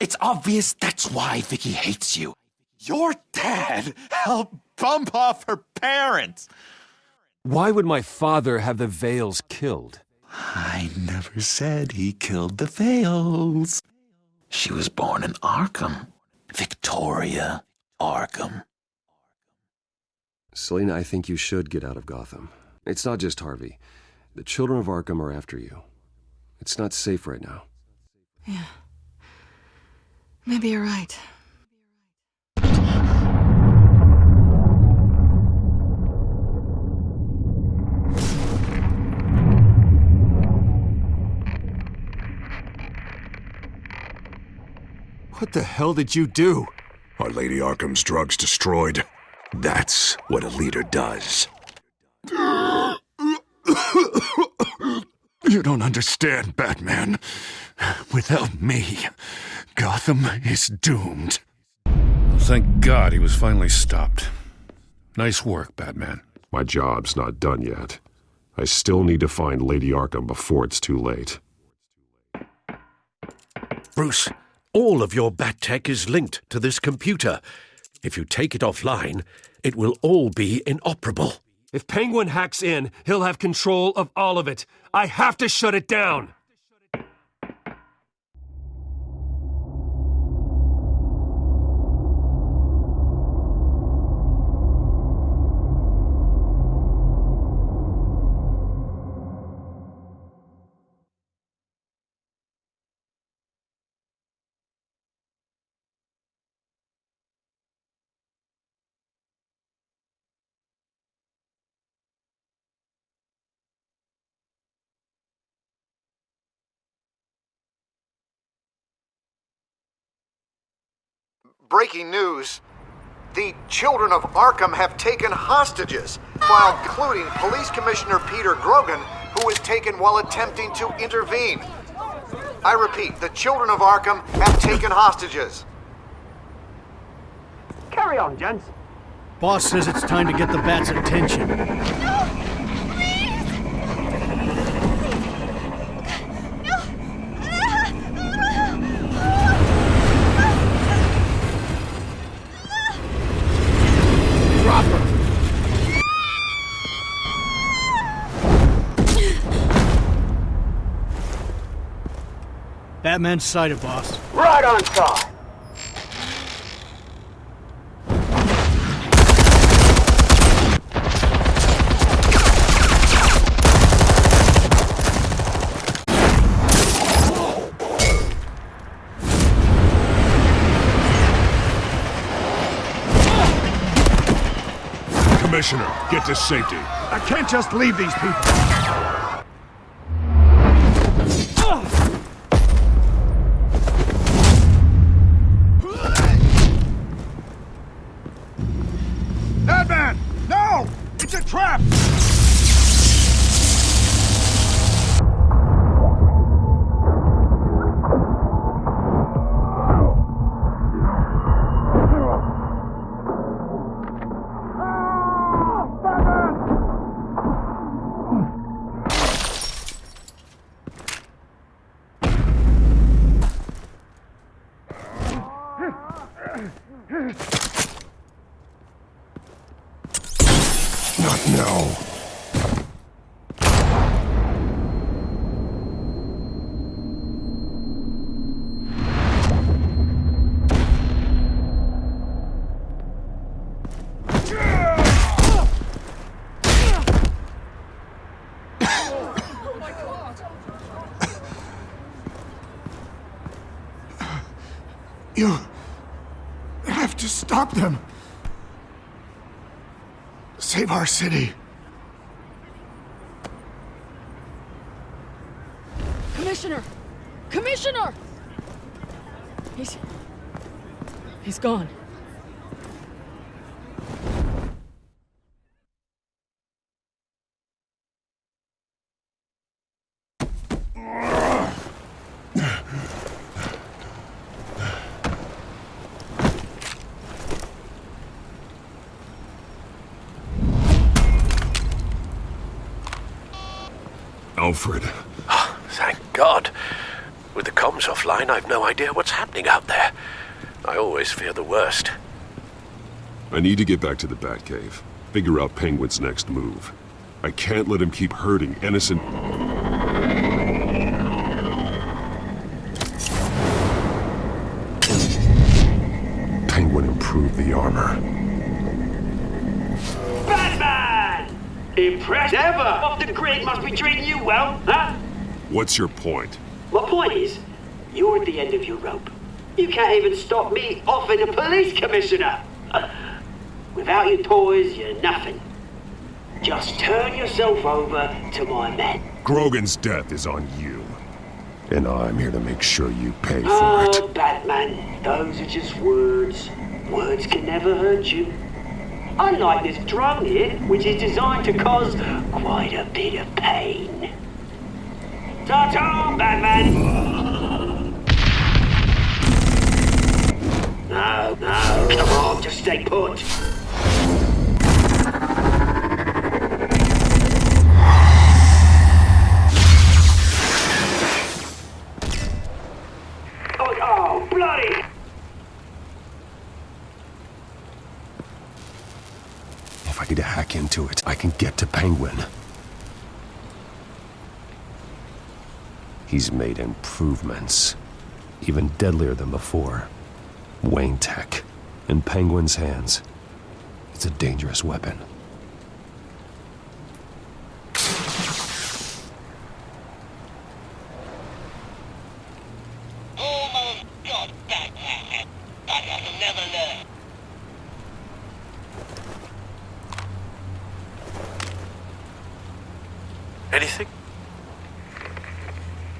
It's obvious that's why Vicky hates you. Your dad helped bump off her parents. Why would my father have the Vales killed? I never said he killed the Vales. She was born in Arkham. Victoria Arkham. Selina, I think you should get out of Gotham. It's not just Harvey. The children of Arkham are after you. It's not safe right now. Yeah. Maybe you're right. What the hell did you do? Are Lady Arkham's drugs destroyed? That's what a leader does. You don't understand, Batman. Without me, Gotham is doomed. Thank God he was finally stopped. Nice work, Batman. My job's not done yet. I still need to find Lady Arkham before it's too late. Bruce, all of your bat tech is linked to this computer. If you take it offline, it will all be inoperable. If Penguin hacks in, he'll have control of all of it. I have to shut it down! Breaking news. The children of Arkham have taken hostages, while including Police Commissioner Peter Grogan, who was taken while attempting to intervene. I repeat, the children of Arkham have taken hostages. Carry on, gents. Boss says it's time to get the Bat's attention. Batman's sighted, boss. Right on time. Commissioner, get to safety. I can't just leave these people. Batman! No! It's a trap! Not now. You have to stop them. Save our city. Commissioner! Commissioner! He's gone. Alfred. Thank God. With the comms offline, I've no idea what's happening out there. I always fear the worst. I need to get back to the Batcave. Figure out Penguin's next move. I can't let him keep hurting innocent... Penguin improved the armor. Batman! Impressed ever! Off the grid must be treating you well, huh? What's your point? My point is, you're at the end of your rope. You can't even stop me offing a police commissioner. Without your toys, you're nothing. Just turn yourself over to my men. Grogan's death is on you. And I'm here to make sure you pay for Oh, it. Batman, those are just words. Words can never hurt you. Unlike this drone here, which is designed to cause quite a bit of pain. Ta-ta, Batman! No, come on, just stay put. Oh, bloody! If I could hack into it, I can get to Penguin. He's made improvements, even deadlier than before. Wayne Tech, in Penguin's hands. It's a dangerous weapon. Almost got Batman, but I'll never learn. Anything?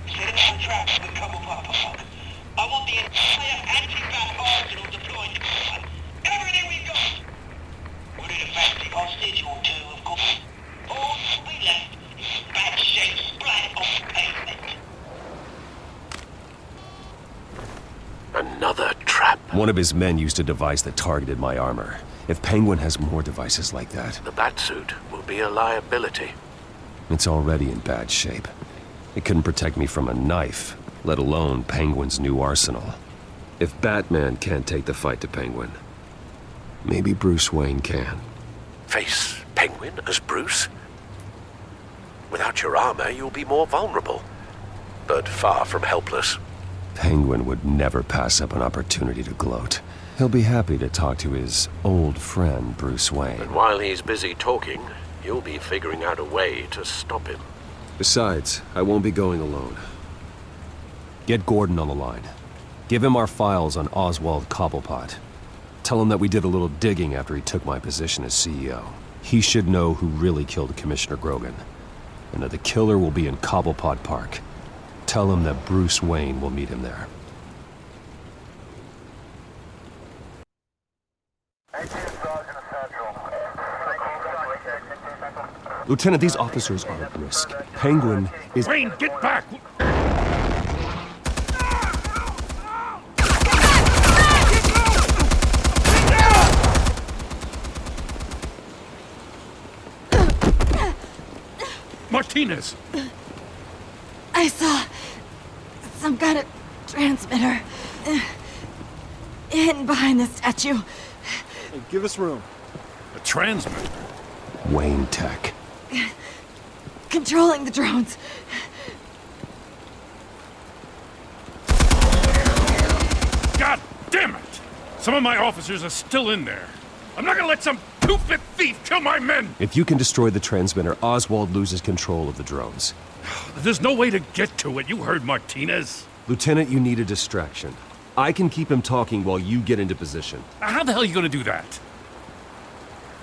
Set up the traps with Cobblepot Park. I want the entire anti-bat arsenal deployed to Park. Everything we've got. We'll need a fancy hostage or two, of course. All that'll be left is bad shape splat on the pavement. Another trap. One of his men used a device that targeted my armor. If Penguin has more devices like that, The Batsuit will be a liability. it's already in bad shape. It couldn't protect me from a knife, let alone Penguin's new arsenal. If Batman can't take the fight to Penguin, maybe Bruce Wayne can. Face Penguin as Bruce? Without your armor, you'll be more vulnerable, but far from helpless. Penguin would never pass up an opportunity to gloat. He'll be happy to talk to his old friend, Bruce Wayne. And while he's busy talking, you'll be figuring out a way to stop him. Besides, I won't be going alone. Get Gordon on the line. Give him our files on Oswald Cobblepot. Tell him that we did a little digging after he took my position as CEO. He should know who really killed Commissioner Grogan, and that the killer will be in Cobblepot Park. Tell him that Bruce Wayne will meet him there. Lieutenant, these officers are at risk. Penguin is... Wayne, get back! Martinez! I saw some kind of transmitter hidden behind the statue. Hey, give us room. A transmitter? Wayne Tech. Controlling the drones. God damn it! Some of my officers are still in there. I'm not gonna let some two-bit thief kill my men! If you can destroy the transmitter, Oswald loses control of the drones. There's no way to get to it. You heard Martinez. Lieutenant, you need a distraction. I can keep him talking while you get into position. How the hell are you gonna do that?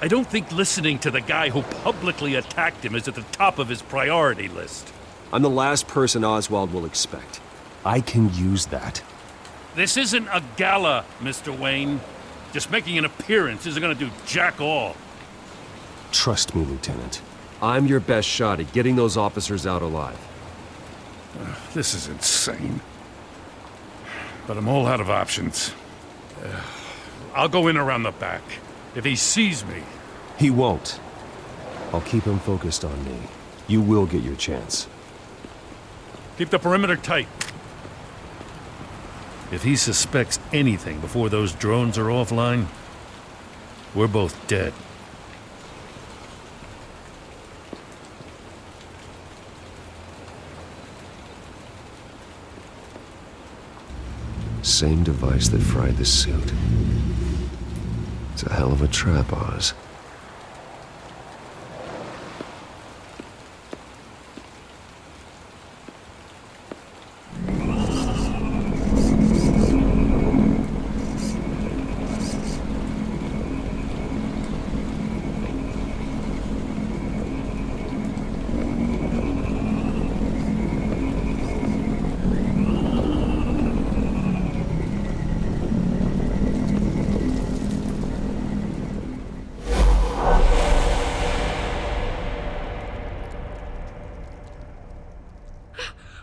I don't think listening to the guy who publicly attacked him is at the top of his priority list. I'm the last person Oswald will expect. I can use that. This isn't a gala, Mr. Wayne. Just making an appearance isn't gonna do jack all. Trust me, Lieutenant. I'm your best shot at getting those officers out alive. This is insane. But I'm all out of options. I'll go in around the back. If he sees me... He won't. I'll keep him focused on me. You will get your chance. Keep the perimeter tight. If he suspects anything before those drones are offline, we're both dead. Same device that fried the suit. It's a hell of a trap, Oz.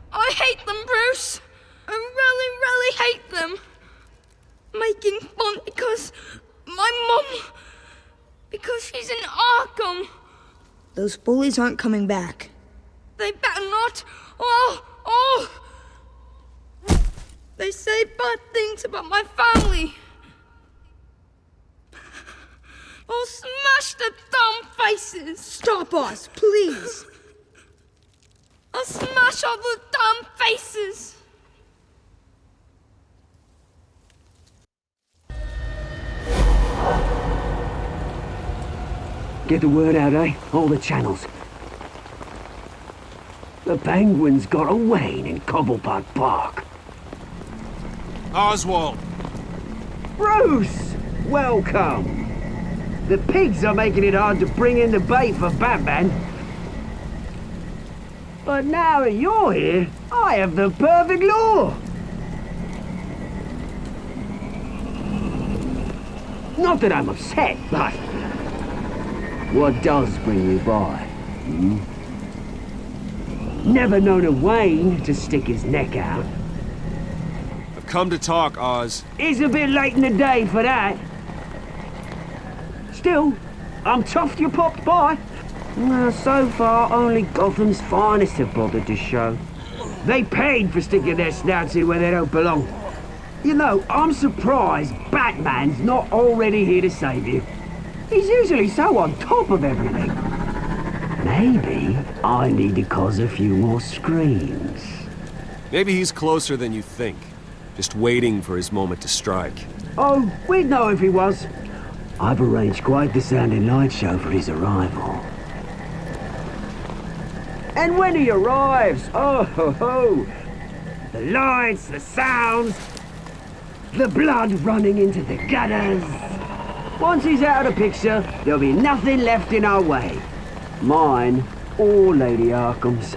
I hate them, Bruce. I really, really hate them. Making fun because my mum... because she's in Arkham. Those bullies aren't coming back. They better not. Oh! They say bad things about my family. I'll smash the dumb faces. Stop us, please. I'll smash all the dumb faces. Get the word out, eh? All the channels. The Penguins got a Wayne in Cobblepot Park. Oswald! Bruce! Welcome! The pigs are making it hard to bring in the bait for Batman. But now that you're here, I have the perfect lure! Not that I'm upset, but... what does bring you by? Hmm? Never known a Wayne to stick his neck out. I've come to talk, Oz. It's a bit late in the day for that. Still, I'm chuffed you popped by. Well, so far, only Gotham's finest have bothered to show. They paid for sticking their snouts in where they don't belong. You know, I'm surprised Batman's not already here to save you. He's usually so on top of everything. Maybe I need to cause a few more screams. Maybe he's closer than you think. Just waiting for his moment to strike. Oh, we'd know if he was. I've arranged quite the sounding light show for his arrival. And when he arrives, oh ho ho! The lights, the sounds, the blood running into the gutters. Once he's out of the picture, there'll be nothing left in our way. Mine or Lady Arkham's.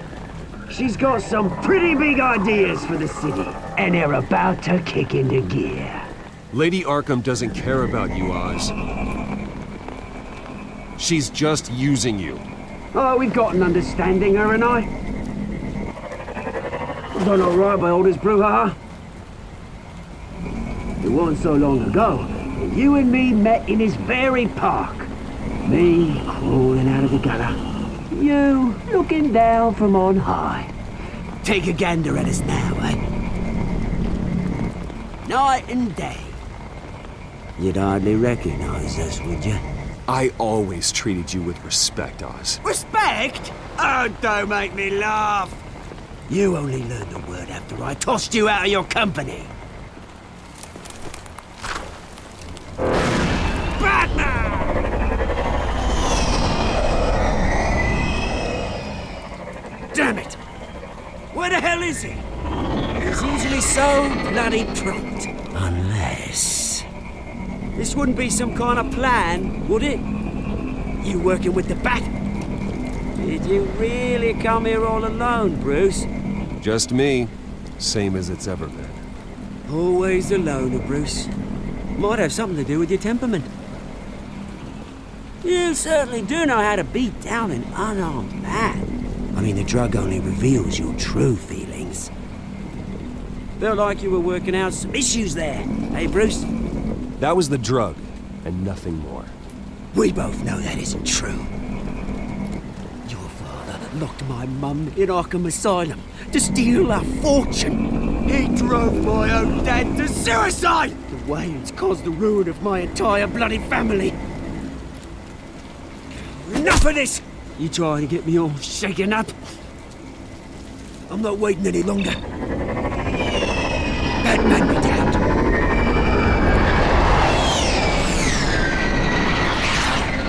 She's got some pretty big ideas for the city, and they're about to kick into gear. Lady Arkham doesn't care about you, Oz. She's just using you. Oh, we've got an understanding, her and I. I've done all right by Aldous Brouhaha. It wasn't so long ago that you and me met in this very park. Me crawling out of the gutter. You looking down from on high. Take a gander at us now, eh? Night and day. You'd hardly recognize us, would you? I always treated you with respect, Oz. Respect? Oh, don't make me laugh. You only learned the word after I tossed you out of your company. Batman! Damn it! Where the hell is he? He's usually so bloody prompt. Unless... this wouldn't be some kind of plan, would it? You working with the Bat? Did you really come here all alone, Bruce? Just me. Same as it's ever been. Always a loner, Bruce. Might have something to do with your temperament. You certainly do know how to beat down an unarmed man. I mean, the drug only reveals your true feelings. Felt like you were working out some issues there, eh, Bruce? That was the drug, and nothing more. We both know that isn't true. Your father locked my mum in Arkham Asylum to steal her fortune. He drove my own dad to suicide! The Waynes caused the ruin of my entire bloody family. Enough of this! You trying to get me all shaken up? I'm not waiting any longer. Batman me down.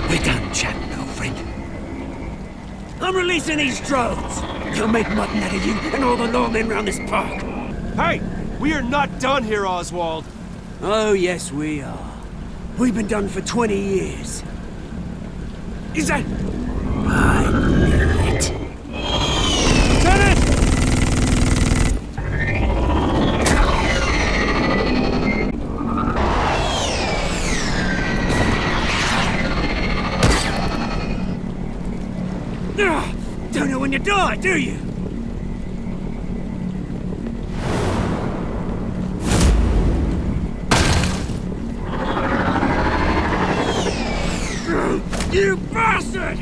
We're done chatting, old friend. I'm releasing these drones. They'll make mutton out of you and all the lawmen around this park. Hey! We are not done here, Oswald! Oh, yes, we are. We've been done for 20 years. Is that... I knew it. Lieutenant! Don't know when you die, do you? You bastard!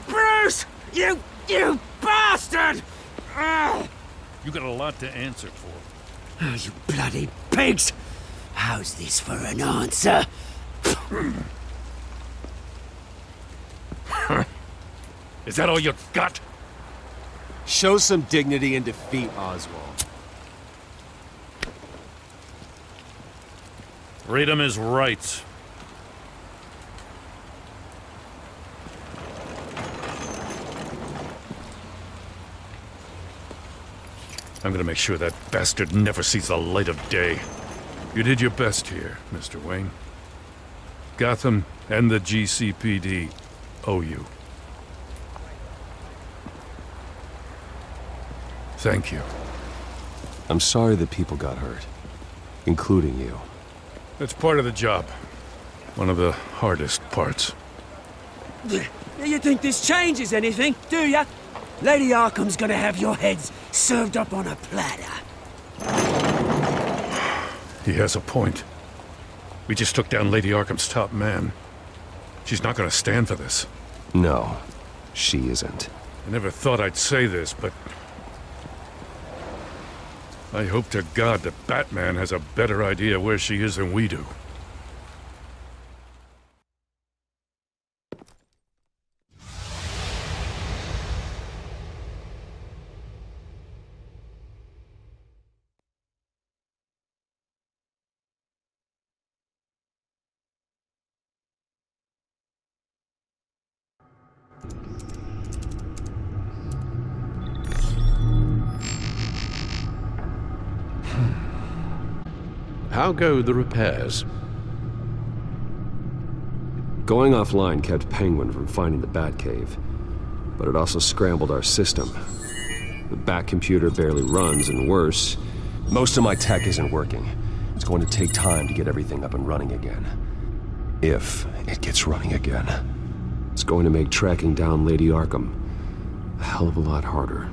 Bruce! You bastard! You got a lot to answer for. Oh, you bloody pigs! How's this for an answer? Is that all you got? Show some dignity in defeat, Oswald. Read him his rights. I'm gonna make sure that bastard never sees the light of day. You did your best here, Mr. Wayne. Gotham and the GCPD owe you. Thank you. I'm sorry that people got hurt, including you. That's part of the job. One of the hardest parts. You think this changes anything, do ya? Lady Arkham's gonna have your heads served up on a platter. He has a point. We just took down Lady Arkham's top man. She's not gonna stand for this. No, she isn't. I never thought I'd say this, but... I hope to God that Batman has a better idea where she is than we do. How go the repairs? Going offline kept Penguin from finding the Batcave, but it also scrambled our system. The Bat computer barely runs, and worse, most of my tech isn't working. It's going to take time to get everything up and running again. If it gets running again. It's going to make tracking down Lady Arkham a hell of a lot harder.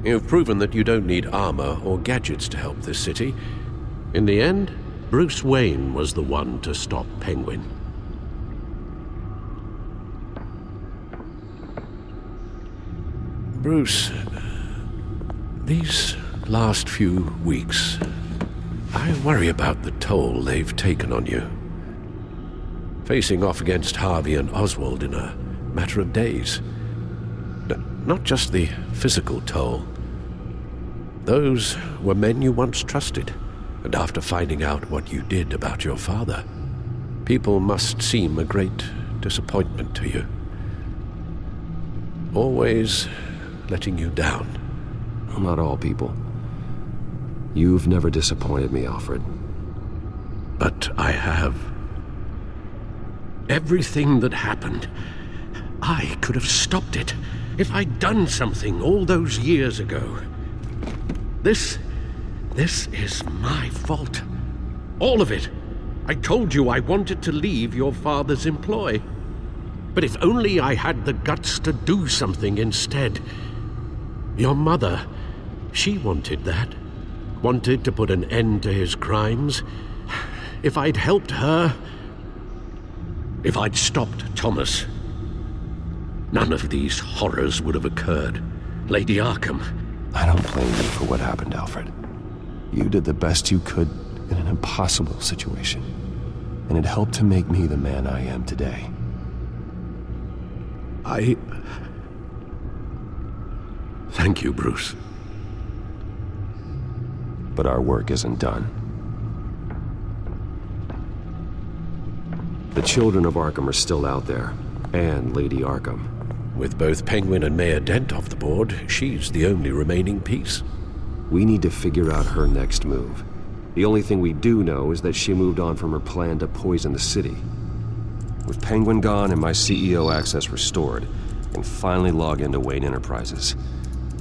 You've proven that you don't need armor or gadgets to help this city. In the end, Bruce Wayne was the one to stop Penguin. Bruce, these last few weeks, I worry about the toll they've taken on you. Facing off against Harvey and Oswald in a matter of days. Not just the physical toll. Those were men you once trusted. And after finding out what you did about your father, people must seem a great disappointment to you. Always letting you down. Not all people. You've never disappointed me, Alfred. But I have. Everything that happened, I could have stopped it if I'd done something all those years ago. This is my fault. All of it. I told you I wanted to leave your father's employ. But if only I had the guts to do something instead. Your mother, she wanted that. Wanted to put an end to his crimes. If I'd helped her, if I'd stopped Thomas, none of these horrors would have occurred. Lady Arkham. I don't blame you for what happened, Alfred. You did the best you could in an impossible situation, and it helped to make me the man I am today. Thank you, Bruce. But our work isn't done. The children of Arkham are still out there, and Lady Arkham. With both Penguin and Mayor Dent off the board, she's the only remaining piece. We need to figure out her next move. The only thing we do know is that she moved on from her plan to poison the city. With Penguin gone and my CEO access restored, I can finally log into Wayne Enterprises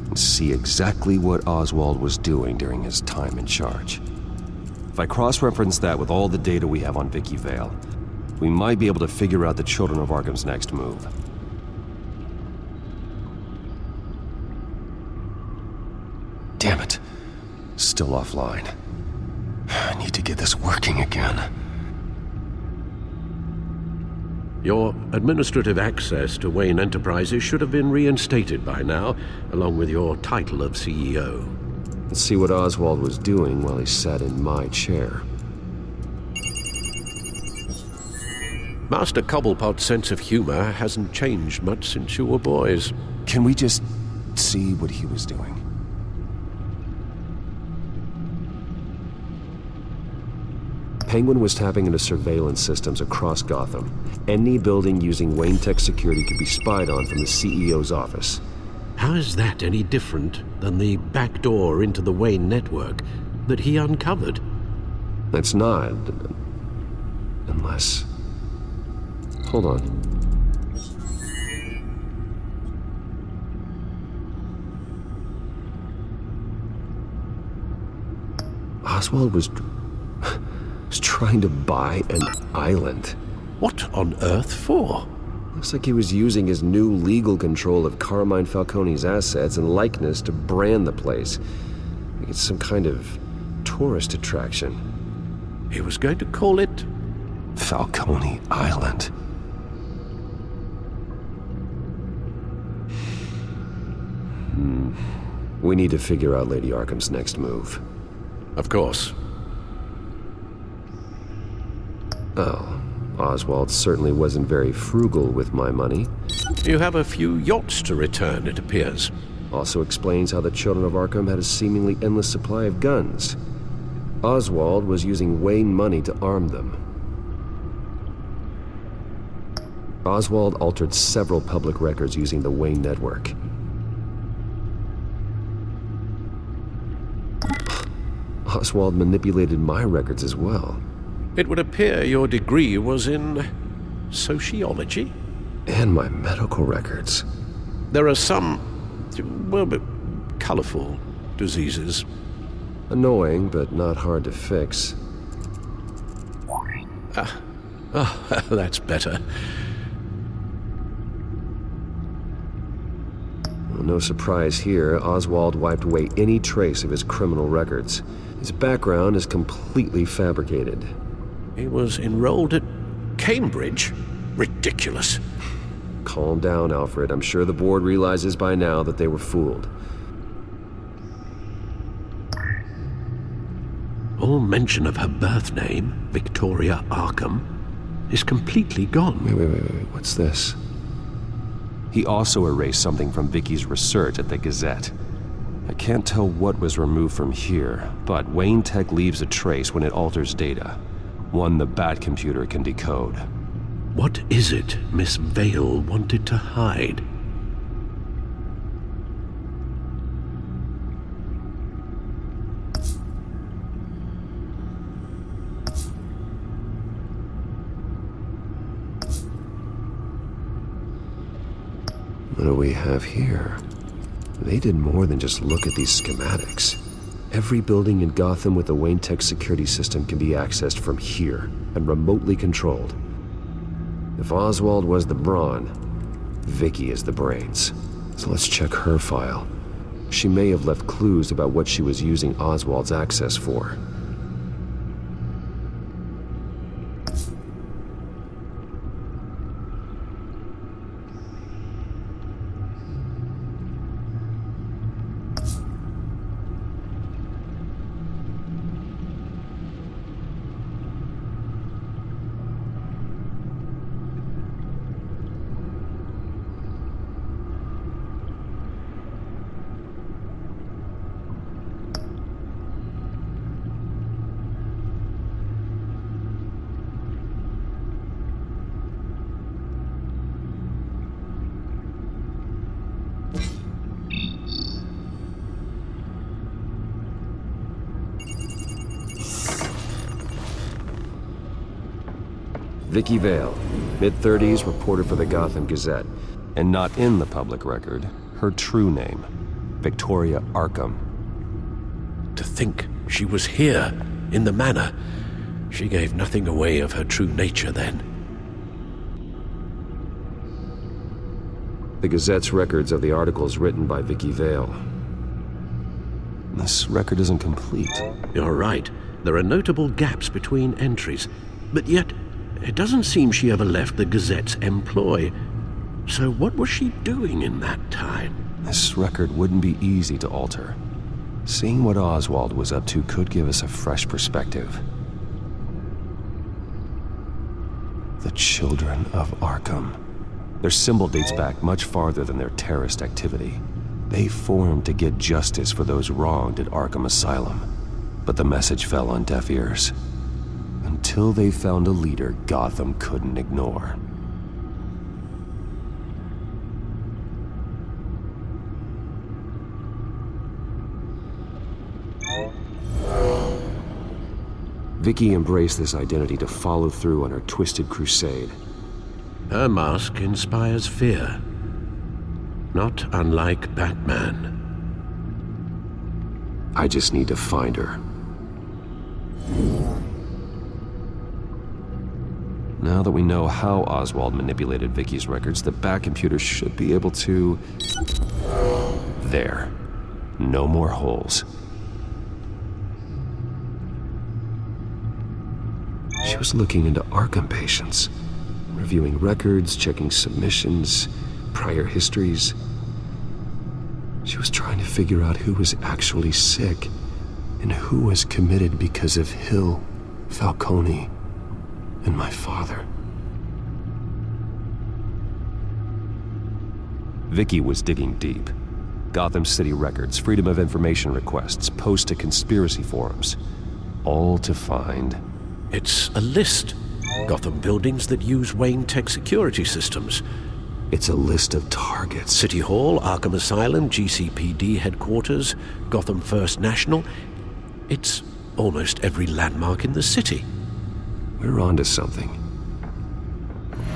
and see exactly what Oswald was doing during his time in charge. If I cross-reference that with all the data we have on Vicky Vale, we might be able to figure out the Children of Arkham's next move. Damn it. Still offline. I need to get this working again. Your administrative access to Wayne Enterprises should have been reinstated by now, along with your title of CEO. Let's see what Oswald was doing while he sat in my chair. Master Cobblepot's sense of humor hasn't changed much since you were boys. Can we just see what he was doing? Penguin was tapping into surveillance systems across Gotham. Any building using Wayne Tech security could be spied on from the CEO's office. How is that any different than the back door into the Wayne network that he uncovered? It's not. Unless... Hold on. Oswald was trying to buy an island. What on earth for? Looks like he was using his new legal control of Carmine Falcone's assets and likeness to brand the place. Like it's some kind of tourist attraction. He was going to call it... Falcone Island. We need to figure out Lady Arkham's next move. Of course. Oh, Oswald certainly wasn't very frugal with my money. You have a few yachts to return, it appears. Also explains how the Children of Arkham had a seemingly endless supply of guns. Oswald was using Wayne money to arm them. Oswald altered several public records using the Wayne network. Oswald manipulated my records as well. It would appear your degree was in sociology? And my medical records. There are some, well, colorful diseases. Annoying, but not hard to fix. That's better. Well, no surprise here, Oswald wiped away any trace of his criminal records. His background is completely fabricated. He was enrolled at Cambridge? Ridiculous. Calm down, Alfred. I'm sure the board realizes by now that they were fooled. All mention of her birth name, Victoria Arkham, is completely gone. Wait. What's this? He also erased something from Vicky's research at the Gazette. I can't tell what was removed from here, but Wayne Tech leaves a trace when it alters data. One the Bat computer can decode. What is it Miss Vale wanted to hide? What do we have here? They did more than just look at these schematics. Every building in Gotham with the Wayne Tech security system can be accessed from here and remotely controlled. If Oswald was the brawn, Vicky is the brains. So let's check her file. She may have left clues about what she was using Oswald's access for. Vicky Vale, mid-30s, reporter for the Gotham Gazette. And not in the public record, her true name, Victoria Arkham. To think she was here, in the manor. She gave nothing away of her true nature then. The Gazette's records of the articles written by Vicky Vale. This record isn't complete. You're right. There are notable gaps between entries. But yet, it doesn't seem she ever left the Gazette's employ. So what was she doing in that time? This record wouldn't be easy to alter. Seeing what Oswald was up to could give us a fresh perspective. The Children of Arkham. Their symbol dates back much farther than their terrorist activity. They formed to get justice for those wronged at Arkham Asylum. But the message fell on deaf ears. Until they found a leader Gotham couldn't ignore. Vicky embraced this identity to follow through on her twisted crusade. Her mask inspires fear. Not unlike Batman. I just need to find her. Now that we know how Oswald manipulated Vicky's records, the Bat computer should be able to... There. No more holes. She was looking into Arkham patients, reviewing records, checking submissions, prior histories. She was trying to figure out who was actually sick and who was committed because of Hill, Falcone, and my father. Vicky was digging deep. Gotham City records, Freedom of Information requests, posts to conspiracy forums. All to find... It's a list. Gotham buildings that use Wayne Tech security systems. It's a list of targets. City Hall, Arkham Asylum, GCPD headquarters, Gotham First National. It's almost every landmark in the city. We're onto something.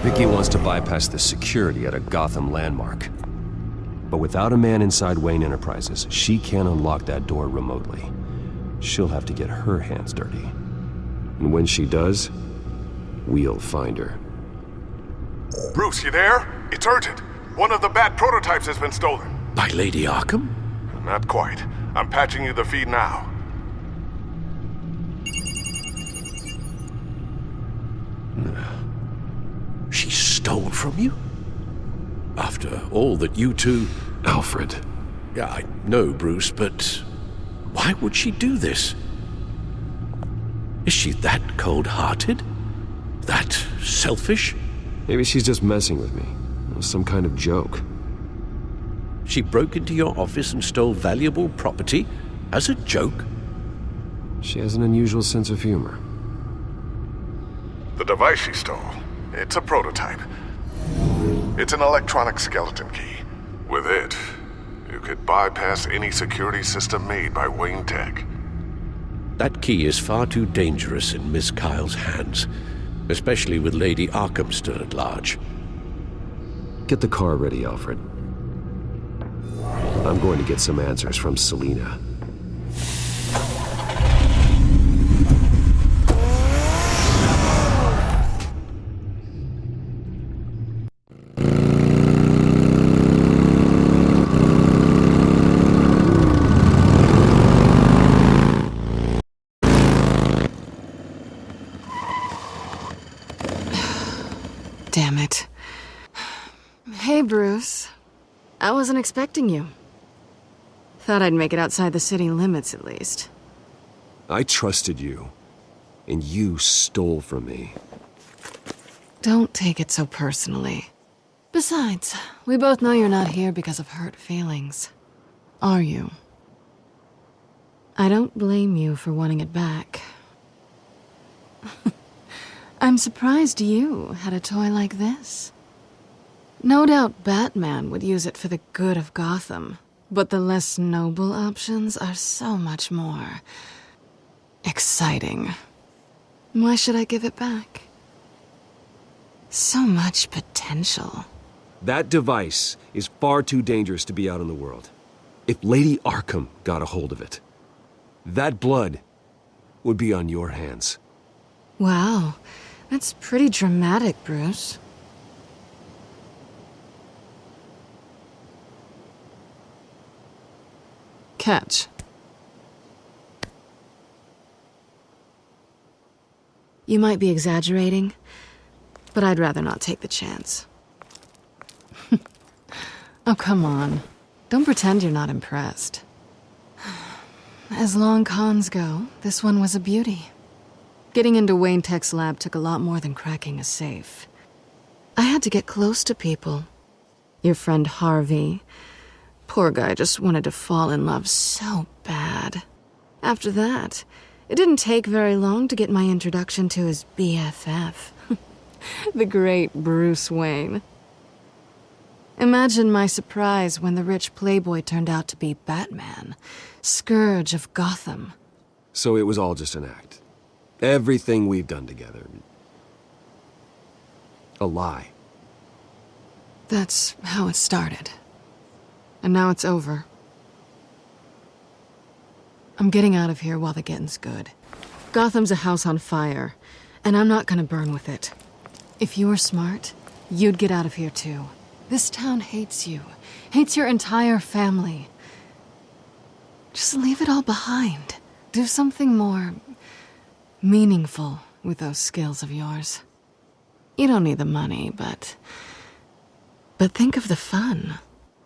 Vicky wants to bypass the security at a Gotham landmark. But without a man inside Wayne Enterprises, she can't unlock that door remotely. She'll have to get her hands dirty. And when she does, we'll find her. Bruce, you there? It's urgent. One of the Bat prototypes has been stolen. By Lady Arkham? Not quite. I'm patching you the feed now. She stole from you? After all that you two... Alfred. Yeah, I know, Bruce, but why would she do this? Is she that cold-hearted? That selfish? Maybe she's just messing with me. It was some kind of joke. She broke into your office and stole valuable property as a joke? She has an unusual sense of humor. The device she stole, it's a prototype. It's an electronic skeleton key. With it, you could bypass any security system made by Wayne Tech. That key is far too dangerous in Miss Kyle's hands, especially with Lady Arkham still at large. Get the car ready, Alfred. I'm going to get some answers from Selina. Damn it. Hey, Bruce. I wasn't expecting you. Thought I'd make it outside the city limits, at least. I trusted you, and you stole from me. Don't take it so personally. Besides, we both know you're not here because of hurt feelings. Are you? I don't blame you for wanting it back. I'm surprised you had a toy like this. No doubt Batman would use it for the good of Gotham, but the less noble options are so much more exciting. Why should I give it back? So much potential. That device is far too dangerous to be out in the world. If Lady Arkham got a hold of it, that blood would be on your hands. Wow, that's pretty dramatic, Bruce. Catch. You might be exaggerating, but I'd rather not take the chance. Oh, come on. Don't pretend you're not impressed. As long cons go, this one was a beauty. Getting into Wayne Tech's lab took a lot more than cracking a safe. I had to get close to people. Your friend Harvey. Poor guy just wanted to fall in love so bad. After that, it didn't take very long to get my introduction to his BFF. The great Bruce Wayne. Imagine my surprise when the rich playboy turned out to be Batman, Scourge of Gotham. So it was all just an act. Everything we've done together. A lie. That's how it started. And now it's over. I'm getting out of here while the getting's good. Gotham's a house on fire, and I'm not gonna burn with it. If you were smart, you'd get out of here too. This town hates you, hates your entire family. Just leave it all behind. Do something more meaningful with those skills of yours. You don't need the money, but think of the fun.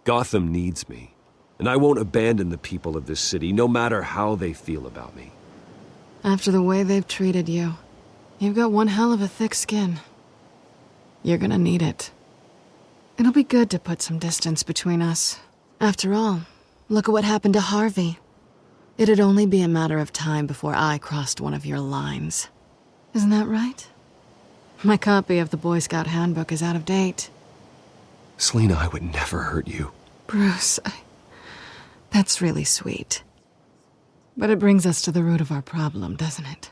Gotham needs me, and I won't abandon the people of this city, no matter how they feel about me. After the way they've treated you, you've got one hell of a thick skin. You're gonna need it. It'll be good to put some distance between us. After all, look at what happened to Harvey. It'd only be a matter of time before I crossed one of your lines. Isn't that right? My copy of the Boy Scout Handbook is out of date. Selina, I would never hurt you. Bruce, that's really sweet. But it brings us to the root of our problem, doesn't it?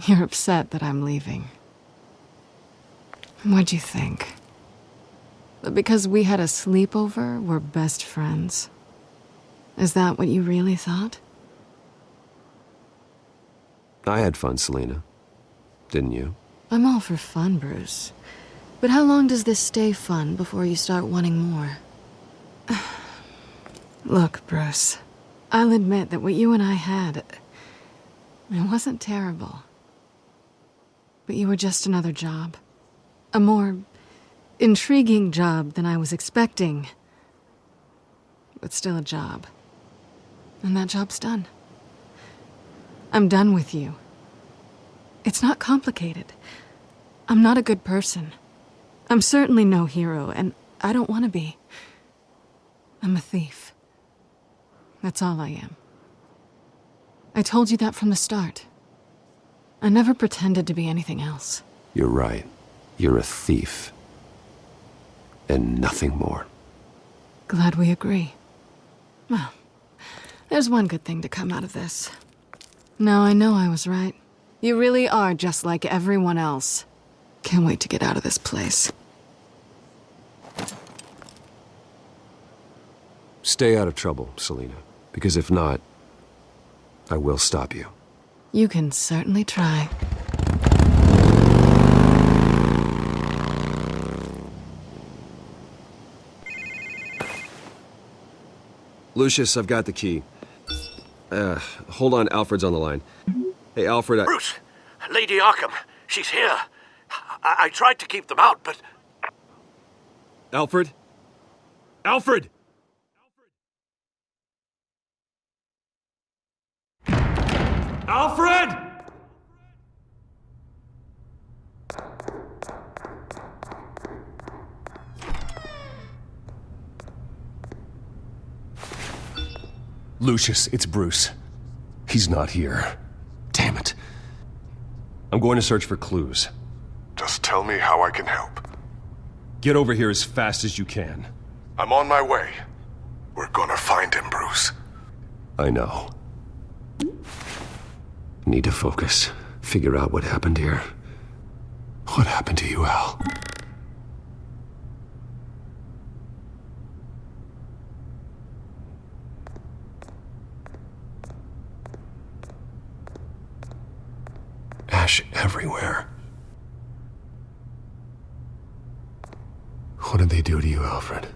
You're upset that I'm leaving. What'd you think? That because we had a sleepover, we're best friends? Is that what you really thought? I had fun, Selina. Didn't you? I'm all for fun, Bruce. But how long does this stay fun before you start wanting more? Look, Bruce, I'll admit that what you and I had, it wasn't terrible. But you were just another job. A more intriguing job than I was expecting. But still a job. And that job's done. I'm done with you. It's not complicated. I'm not a good person. I'm certainly no hero, and I don't want to be. I'm a thief. That's all I am. I told you that from the start. I never pretended to be anything else. You're right. You're a thief. And nothing more. Glad we agree. Well, there's one good thing to come out of this. Now I know I was right. You really are just like everyone else. Can't wait to get out of this place. Stay out of trouble, Selena. Because if not, I will stop you. You can certainly try. Lucius, I've got the key. Hold on, Alfred's on the line. Hey, Alfred, Bruce, Lady Arkham, she's here. I tried to keep them out, but... Alfred? Alfred! Alfred! Lucius, it's Bruce. He's not here. Damn it. I'm going to search for clues. Just tell me how I can help. Get over here as fast as you can. I'm on my way. We're gonna find him, Bruce. I know. Need to focus. Figure out what happened here. What happened to you, Al? Ash everywhere. What did they do to you, Alfred?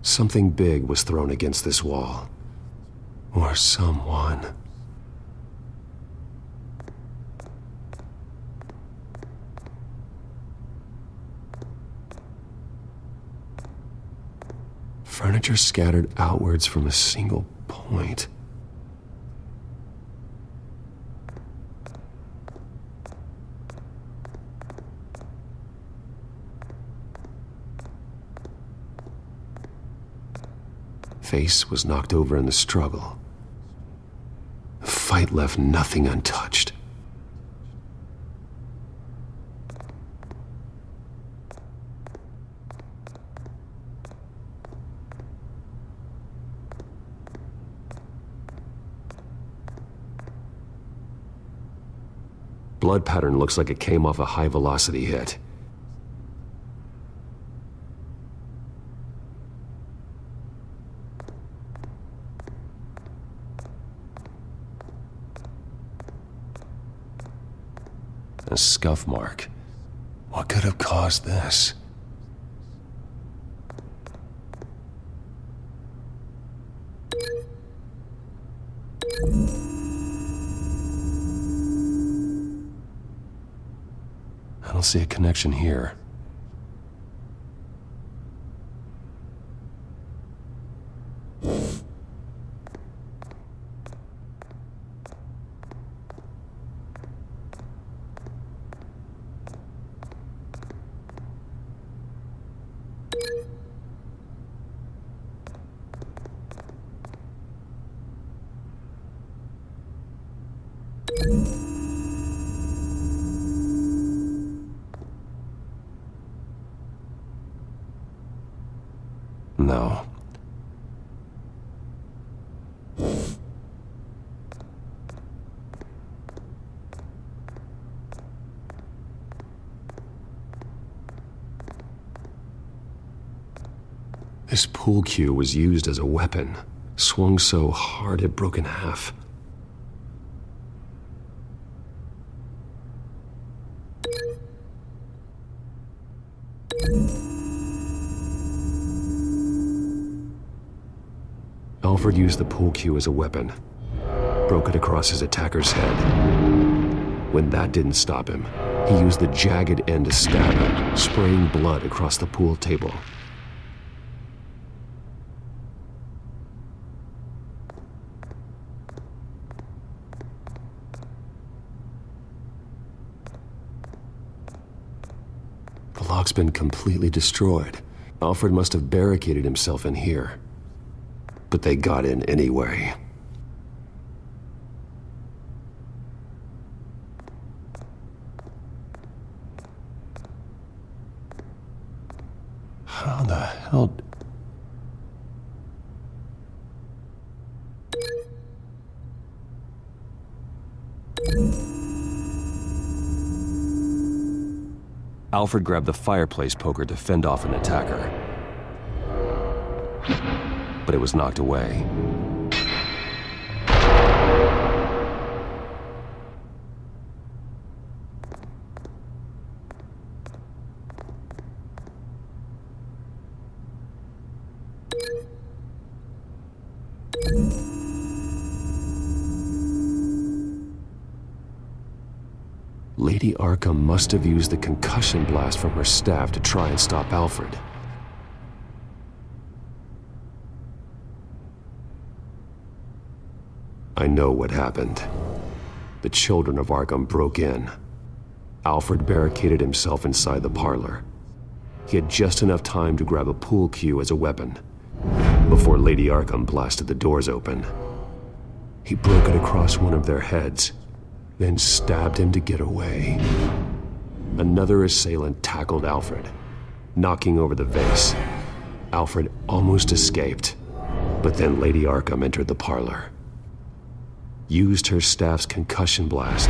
Something big was thrown against this wall. Or someone. Furniture scattered outwards from a single point. Face was knocked over in the struggle. The fight left nothing untouched. Blood pattern looks like it came off a high-velocity hit. A scuff mark. What could have caused this? I don't see a connection here. No. This pool cue was used as a weapon, swung so hard it broke in half. Alfred used the pool cue as a weapon, broke it across his attacker's head. When that didn't stop him, he used the jagged end to stab him, spraying blood across the pool table. The lock's been completely destroyed. Alfred must have barricaded himself in here. But they got in anyway. How the hell... Alfred grabbed the fireplace poker to fend off an attacker. But it was knocked away. Lady Arkham must have used the concussion blast from her staff to try and stop Alfred. I know what happened. The children of Arkham broke in. Alfred barricaded himself inside the parlor. He had just enough time to grab a pool cue as a weapon before Lady Arkham blasted the doors open. He broke it across one of their heads, then stabbed him to get away. Another assailant tackled Alfred, knocking over the vase. Alfred almost escaped, but then Lady Arkham entered the parlor. Used her staff's concussion blast,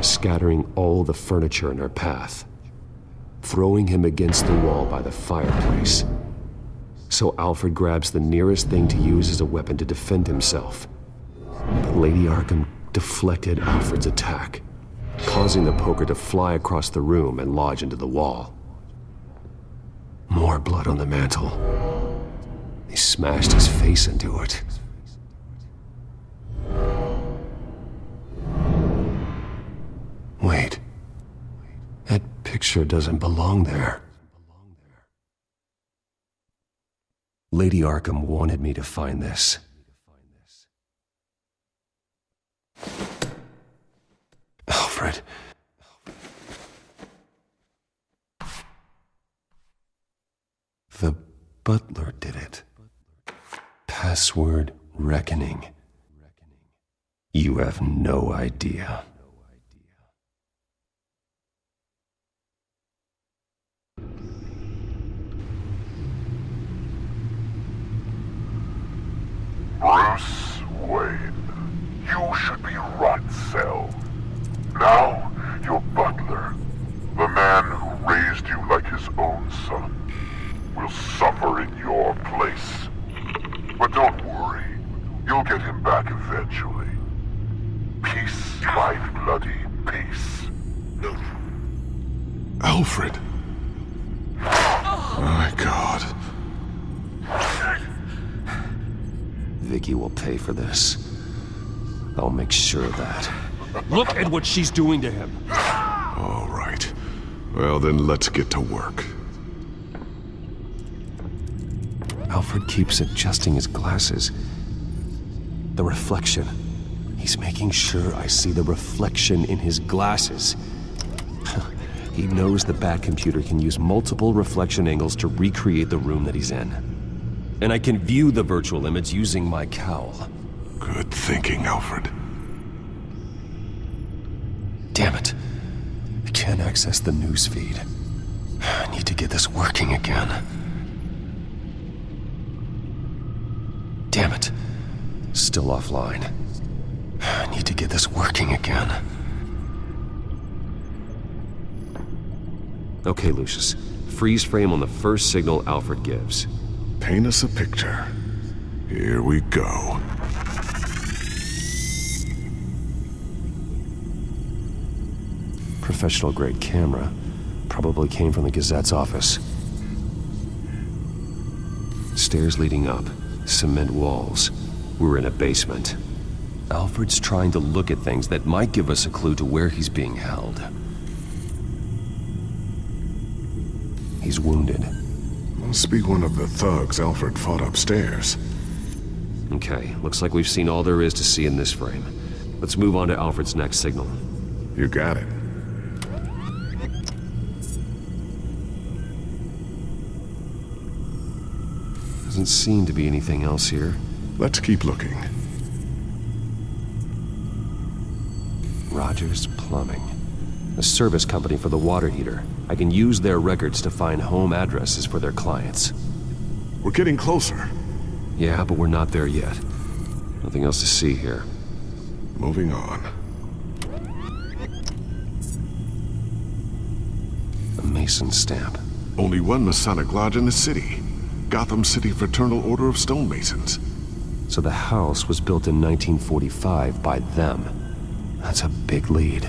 scattering all the furniture in her path, throwing him against the wall by the fireplace. So Alfred grabs the nearest thing to use as a weapon to defend himself. But Lady Arkham deflected Alfred's attack, causing the poker to fly across the room and lodge into the wall. More blood on the mantel. They smashed his face into it. Wait. That picture doesn't belong there. Lady Arkham wanted me to find this. Alfred. The butler did it. Password reckoning. You have no idea. Bruce Wayne, you should be rot cell. Now, your butler, the man who raised you like his own son, will suffer in your place. But don't worry, you'll get him back eventually. Peace, my bloody peace. Alfred. My God. Vicky will pay for this. I'll make sure of that. Look at what she's doing to him. All right. Well, then let's get to work. Alfred keeps adjusting his glasses. The reflection. He's making sure I see the reflection in his glasses. He knows the Batcomputer can use multiple reflection angles to recreate the room that he's in. And I can view the virtual image using my cowl. Good thinking, Alfred. Damn it. I can't access the news feed. I need to get this working again. Damn it. Still offline. I need to get this working again. Okay, Lucius. Freeze frame on the first signal Alfred gives. Paint us a picture. Here we go. Professional-grade camera. Probably came from the Gazette's office. Stairs leading up. Cement walls. We're in a basement. Alfred's trying to look at things that might give us a clue to where he's being held. He's wounded. Must be one of the thugs Alfred fought upstairs. Okay, looks like we've seen all there is to see in this frame. Let's move on to Alfred's next signal. You got it. Doesn't seem to be anything else here. Let's keep looking. Rogers Plumbing. A service company for the water heater. I can use their records to find home addresses for their clients. We're getting closer. Yeah, but we're not there yet. Nothing else to see here. Moving on. A Mason stamp. Only one Masonic lodge in the city. Gotham City Fraternal Order of Stonemasons. So the house was built in 1945 by them. That's a big lead.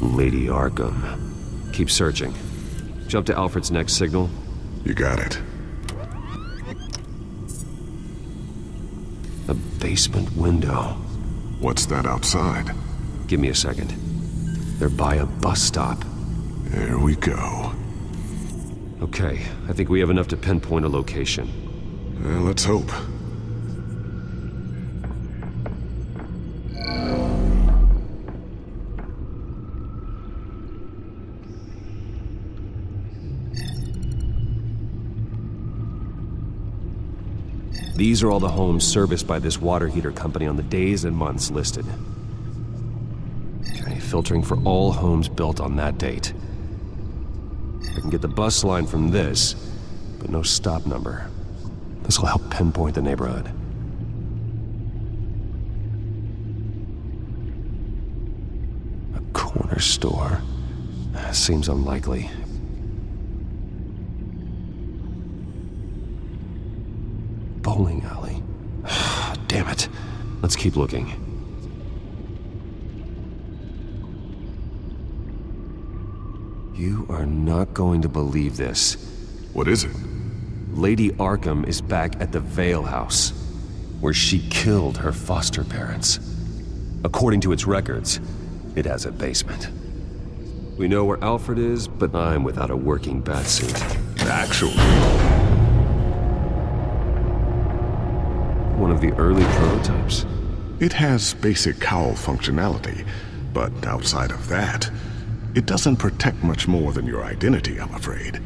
Lady Arkham. Keep searching. Jump to Alfred's next signal. You got it. A basement window. What's that outside? Give me a second. They're by a bus stop. There we go. Okay, I think we have enough to pinpoint a location. Let's hope. These are all the homes serviced by this water heater company on the days and months listed. Okay, filtering for all homes built on that date. I can get the bus line from this, but no stop number. This will help pinpoint the neighborhood. A corner store. Seems unlikely. Bowling alley. Damn it. Let's keep looking. You are not going to believe this. What is it? Lady Arkham is back at the Vale House, where she killed her foster parents. According to its records, it has a basement. We know where Alfred is, but I'm without a working batsuit. Actually. One of the early prototypes? It has basic cowl functionality, but outside of that, it doesn't protect much more than your identity, I'm afraid.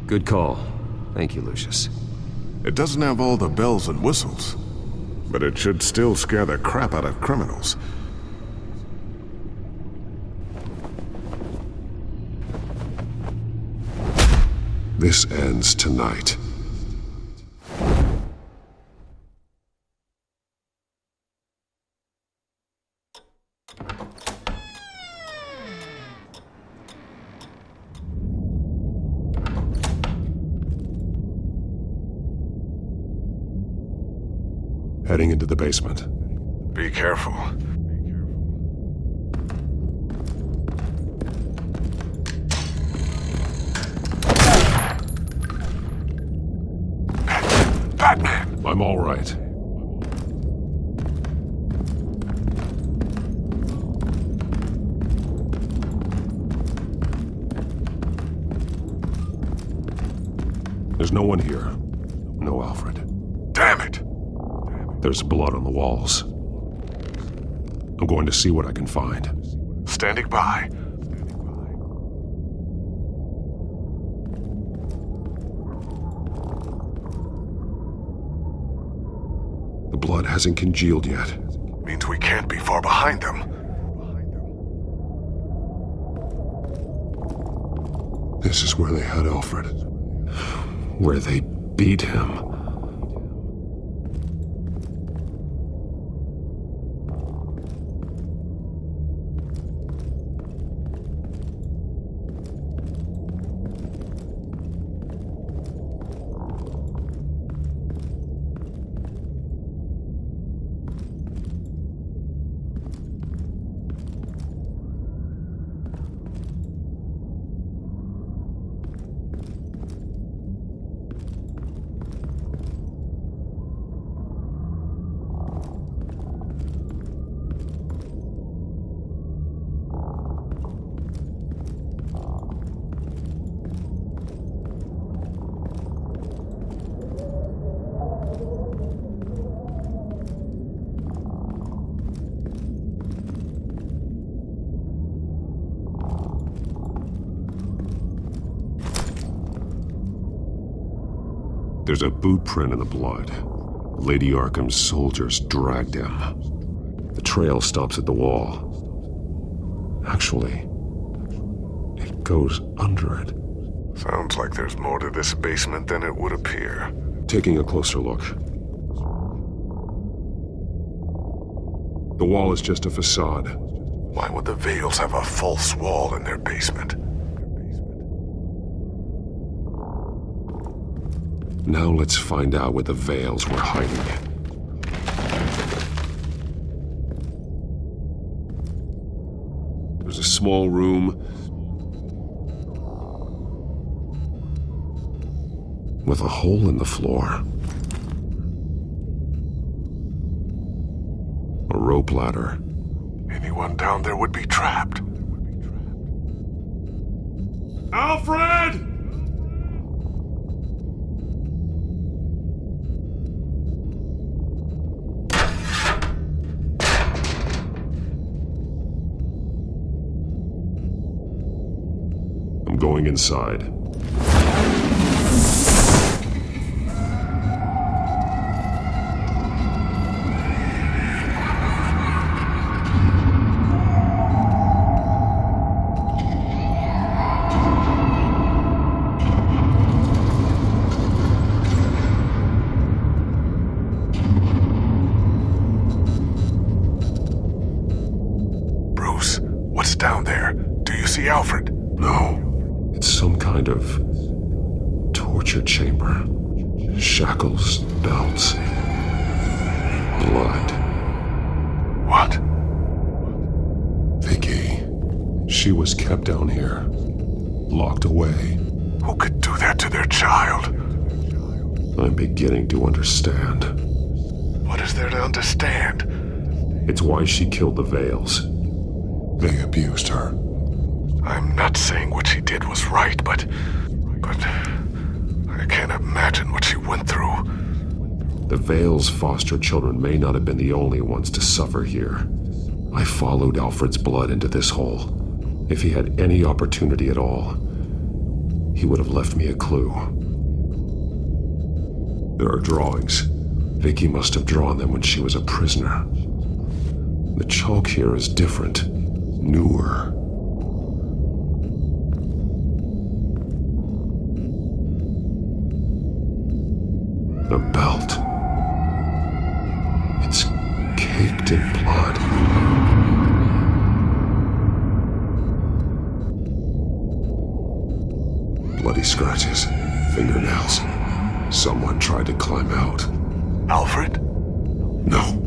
Good call. Thank you, Lucius. It doesn't have all the bells and whistles, but it should still scare the crap out of criminals. This ends tonight. Heading into the basement. Be careful. Batman! I'm all right. There's no one here. No Alfred. Damn it! There's blood on the walls. I'm going to see what I can find. Standing by. The blood hasn't congealed yet. Means we can't be far behind them. This is where they had Alfred. Where they beat him. There's a boot print in the blood. Lady Arkham's soldiers dragged him. The trail stops at the wall. Actually, it goes under it. Sounds like there's more to this basement than it would appear. Taking a closer look. The wall is just a facade. Why would the Vales have a false wall in their basement? Now let's find out where the Vales were hiding. There's a small room with a hole in the floor. A rope ladder. Anyone down there would be trapped. Alfred! I'm going inside. Bruce, what's down there? Do you see Alfred? No. It's some kind of torture chamber. Shackles, belts, blood. What? Vicky. She was kept down here, locked away. Who could do that to their child? I'm beginning to understand. What is there to understand? It's why she killed the Vales. They abused her. I'm not saying what she did was right, but I can't imagine what she went through. The Vales' foster children may not have been the only ones to suffer here. I followed Alfred's blood into this hole. If he had any opportunity at all, he would have left me a clue. There are drawings. Vicky must have drawn them when she was a prisoner. The chalk here is different, newer. A belt. It's caked in blood. Bloody scratches, fingernails. Someone tried to climb out. Alfred? No.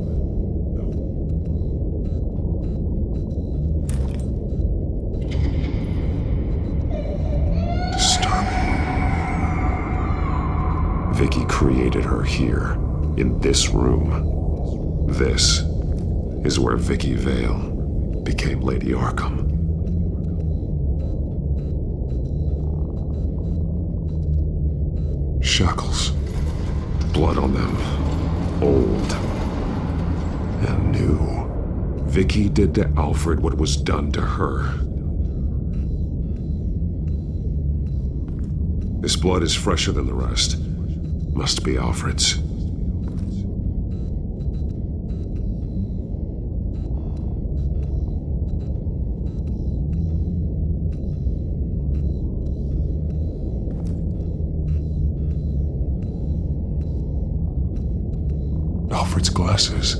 Vicky created her here, in this room. This is where Vicky Vale became Lady Arkham. Shackles. Blood on them. Old. And new. Vicky did to Alfred what was done to her. This blood is fresher than the rest. Must be Alfred's. Alfred's glasses.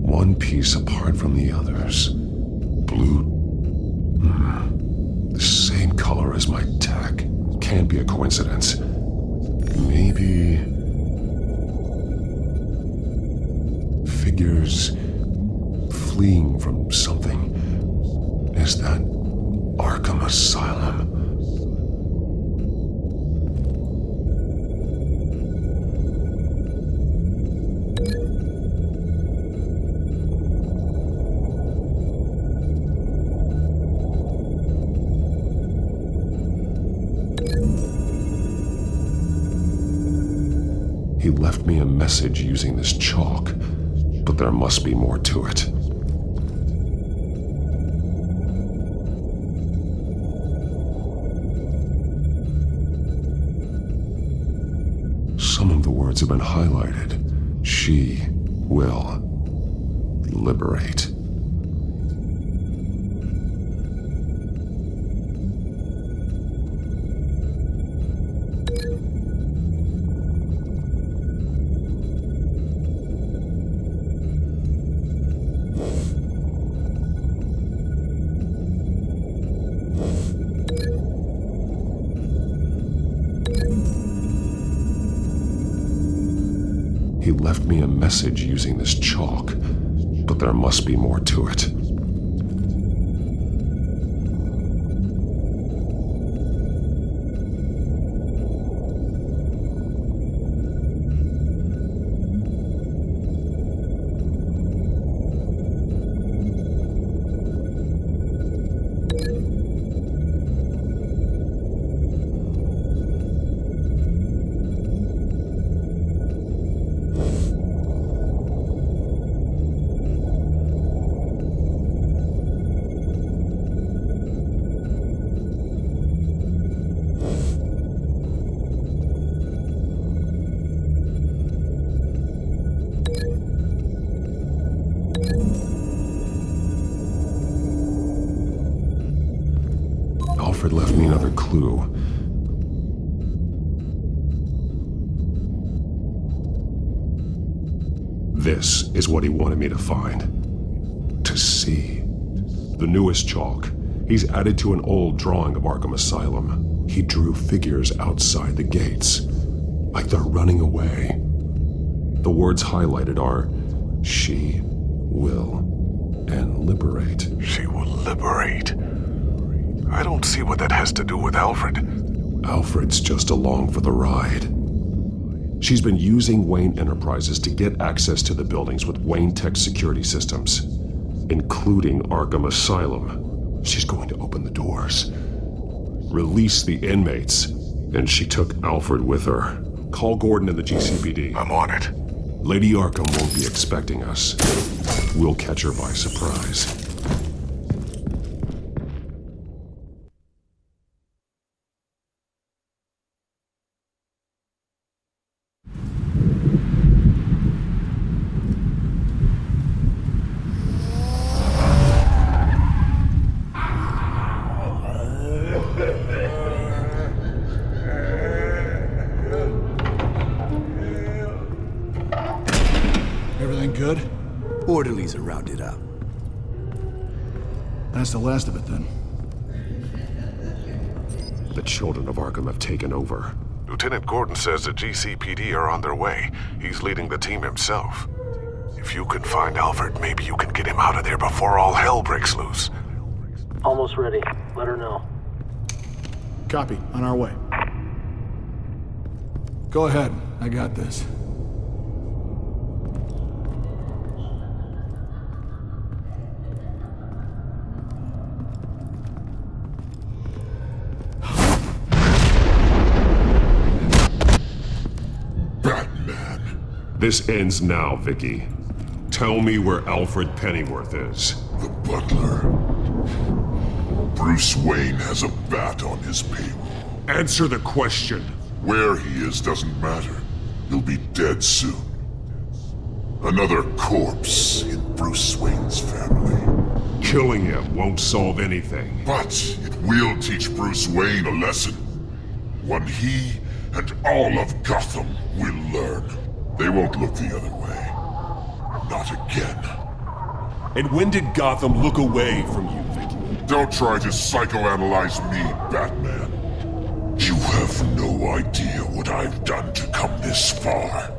One piece apart from the others. Blue. The same color as my tech. Can't be a coincidence. Maybe... figures fleeing from something. Is that Arkham Asylum? He left me a message using this chalk, but there must be more to it. Some of the words have been highlighted. She will liberate. He left me a message using this chalk, but there must be more to it. Alfred left me another clue. This is what he wanted me to find. To see. The newest chalk. He's added to an old drawing of Arkham Asylum. He drew figures outside the gates, like they're running away. The words highlighted are, "She will," and "liberate." She will liberate. I don't see what that has to do with Alfred. Alfred's just along for the ride. She's been using Wayne Enterprises to get access to the buildings with Wayne Tech security systems, including Arkham Asylum. She's going to open the doors, release the inmates, and she took Alfred with her. Call Gordon and the GCPD. I'm on it. Lady Arkham won't be expecting us. We'll catch her by surprise. Everything good? Orderlies are rounded up. That's the last of it, then. The children of Arkham have taken over. Lieutenant Gordon says the GCPD are on their way. He's leading the team himself. If you can find Alfred, maybe you can get him out of there before all hell breaks loose. Almost ready. Let her know. Copy. On our way. Go ahead. I got this. This ends now, Vicky. Tell me where Alfred Pennyworth is. The butler. Bruce Wayne has a bat on his payroll. Answer the question. Where he is doesn't matter. He'll be dead soon. Another corpse in Bruce Wayne's family. Killing him won't solve anything. But it will teach Bruce Wayne a lesson. One he and all of Gotham will learn. They won't look the other way. Not again. And when did Gotham look away from you, Vicky? Don't try to psychoanalyze me, Batman. You have no idea what I've done to come this far.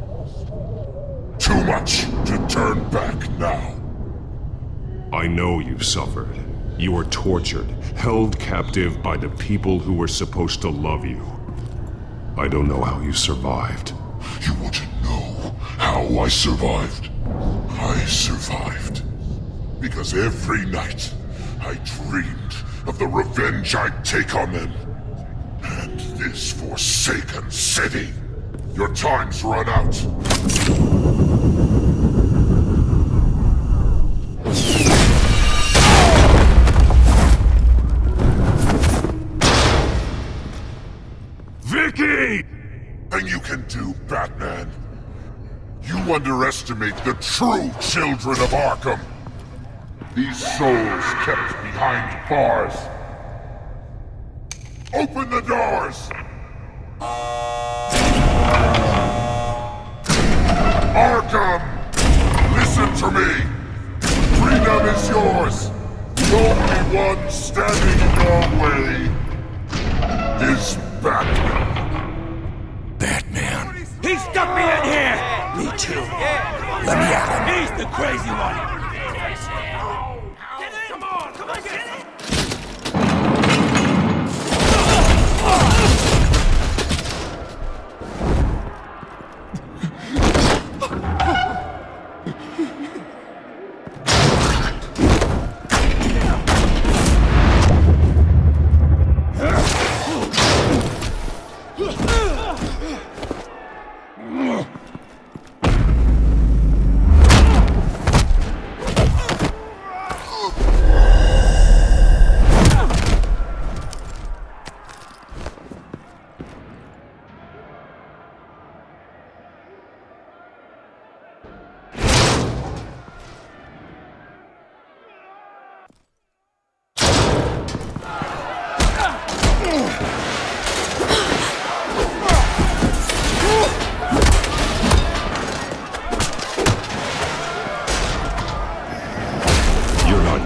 Too much to turn back now. I know you've suffered. You were tortured, held captive by the people who were supposed to love you. I don't know how you survived. You want to know how I survived? I survived because every night I dreamed of the revenge I'd take on them. And this forsaken city. Your time's run out. Vicky! Thing you can do, Batman. You underestimate the true children of Arkham. These souls kept behind bars. Open the doors! Arkham! Listen to me! Freedom is yours! The only one standing in your way is Batman. Batman. He stuck me in here! Me too. Let me at him. He's the crazy one!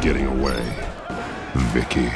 Getting away, Vicky.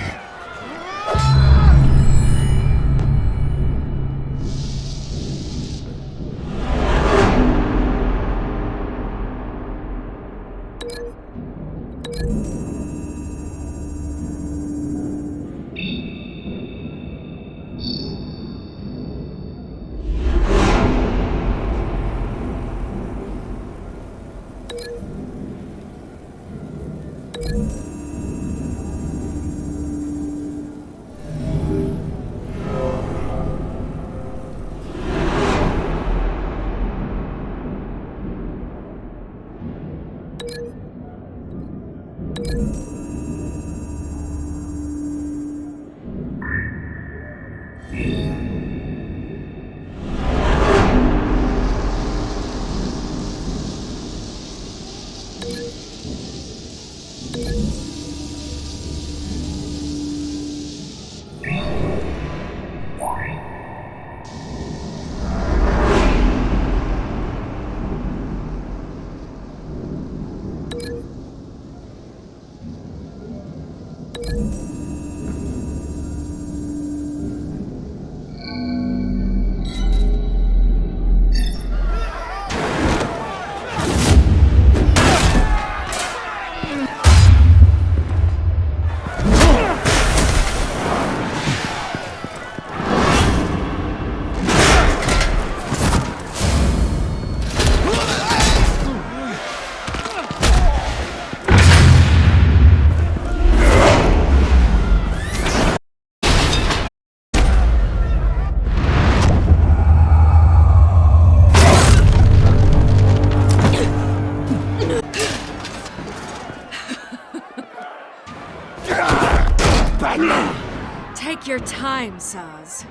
Take your time, Saz.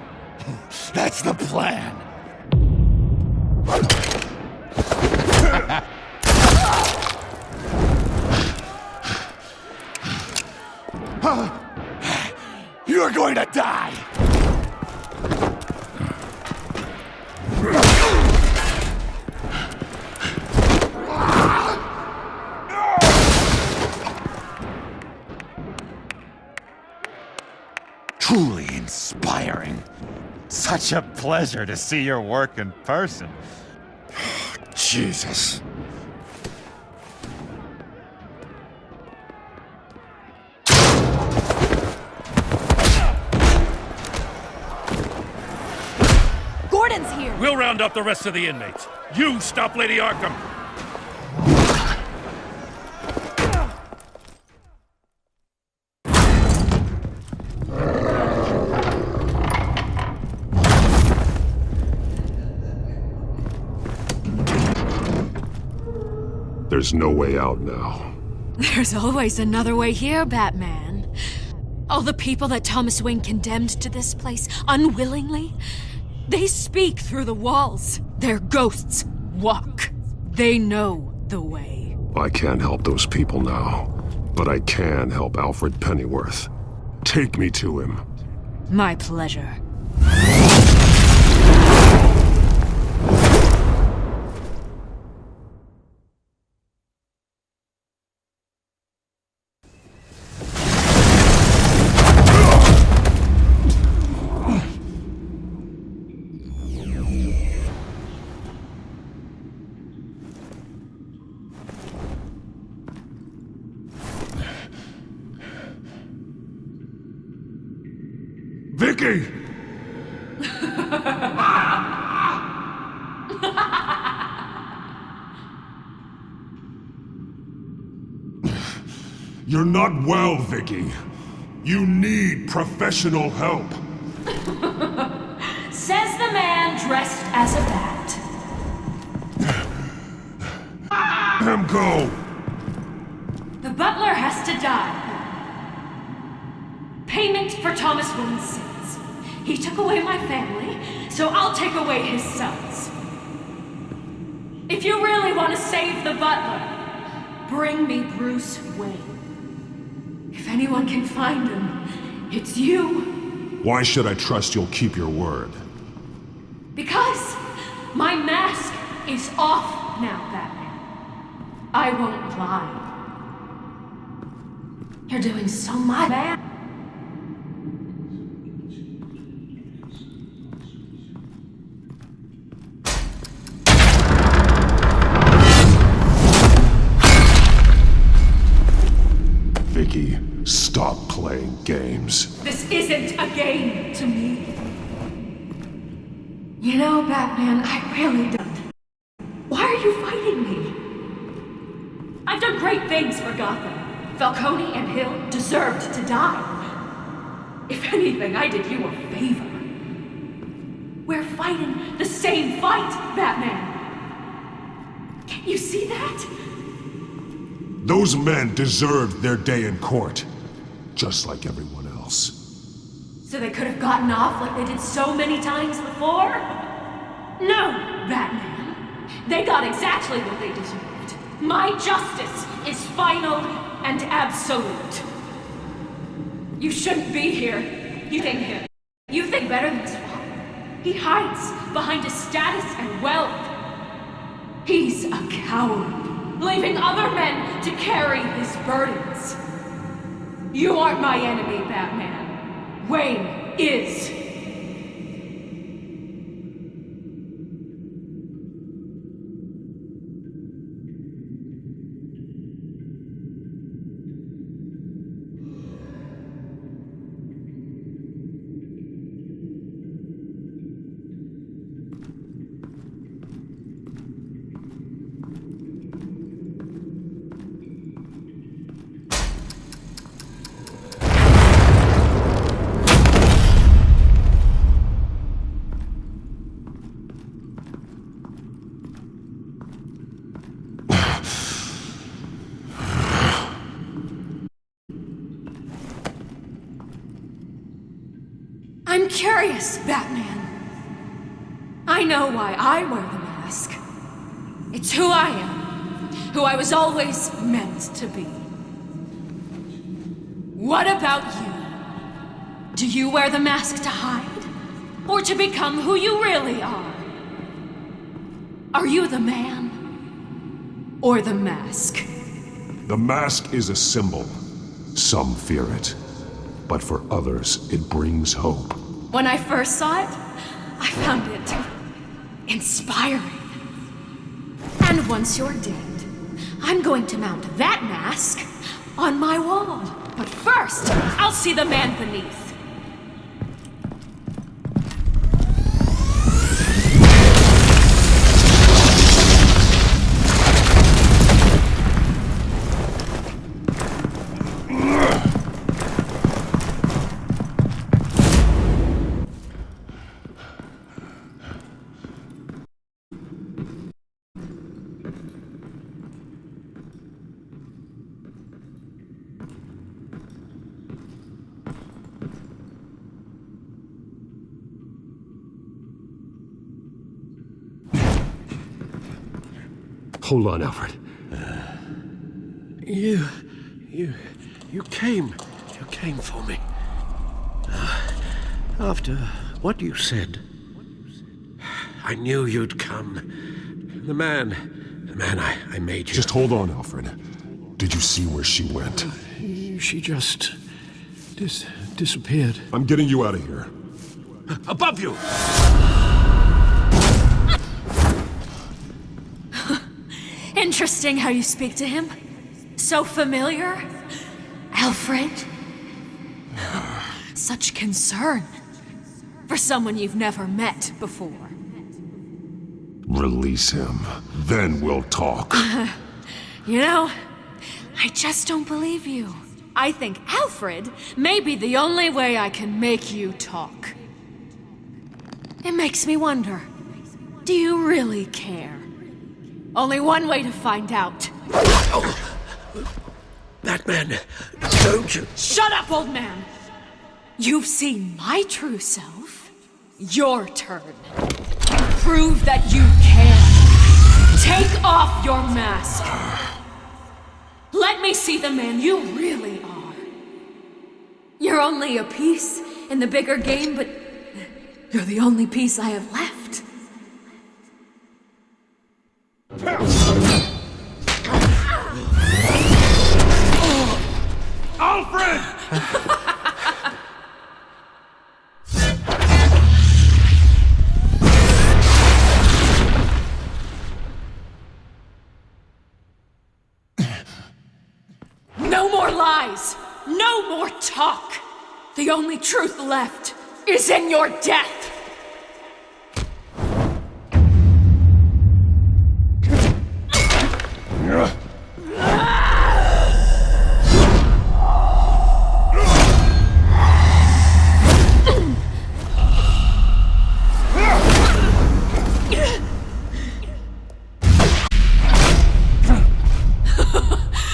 That's the plan. You're going to die! Truly inspiring. Such a pleasure to see your work in person. Jesus. Gordon's here! We'll round up the rest of the inmates. You stop Lady Arkham! There's no way out now. There's always another way here, Batman. All the people that Thomas Wayne condemned to this place unwillingly, they speak through the walls. Their ghosts walk. They know the way. I can't help those people now, but I can help Alfred Pennyworth. Take me to him. My pleasure. You're not well, Vicky. You need professional help. Says the man dressed as a bat. Let him go! The butler has to die. Payment for Thomas Wayne's sins. He took away my family, so I'll take away his sons. If you really want to save the butler, bring me Bruce Wayne. If anyone can find him, it's you. Why should I trust you'll keep your word? Because my mask is off now, Batman. I won't lie. You're doing so much, man. Vicky, stop playing games. This isn't a game to me. You know, Batman, I really don't. Why are you fighting me? I've done great things for Gotham. Falcone and Hill deserved to die. If anything, I did you a favor. We're fighting the same fight, Batman. Can't you see that? Those men deserved their day in court, just like everyone else. So they could have gotten off like they did so many times before? No, Batman. They got exactly what they deserved. My justice is final and absolute. You shouldn't be here. You think him. You think better than his father. He hides behind his status and wealth. He's a coward, leaving other men to carry his burdens. You aren't my enemy, Batman. Wayne is. I'm curious, Batman. I know why I wear the mask. It's who I am. Who I was always meant to be. What about you? Do you wear the mask to hide? Or to become who you really are? Are you the man? Or the mask? The mask is a symbol. Some fear it. But for others, it brings hope. When I first saw it, I found it inspiring. And once you're dead, I'm going to mount that mask on my wall. But first, I'll see the man beneath. Hold on, Alfred. You came for me. After what you said, I knew you'd come. The man I made you. Just hold on, Alfred. Did you see where she went? She just disappeared. I'm getting you out of here. Above you! Interesting how you speak to him. So familiar. Alfred. Such concern. For someone you've never met before. Release him. Then we'll talk. You know, I just don't believe you. I think Alfred may be the only way I can make you talk. It makes me wonder, do you really care? Only one way to find out. Batman, don't you... Shut up, old man! You've seen my true self. Your turn. Prove that you care. Take off your mask. Let me see the man you really are. You're only a piece in the bigger game, but you're the only piece I have left. Alfred! No more lies! No more talk! The only truth left is in your death!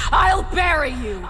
I'll bury you!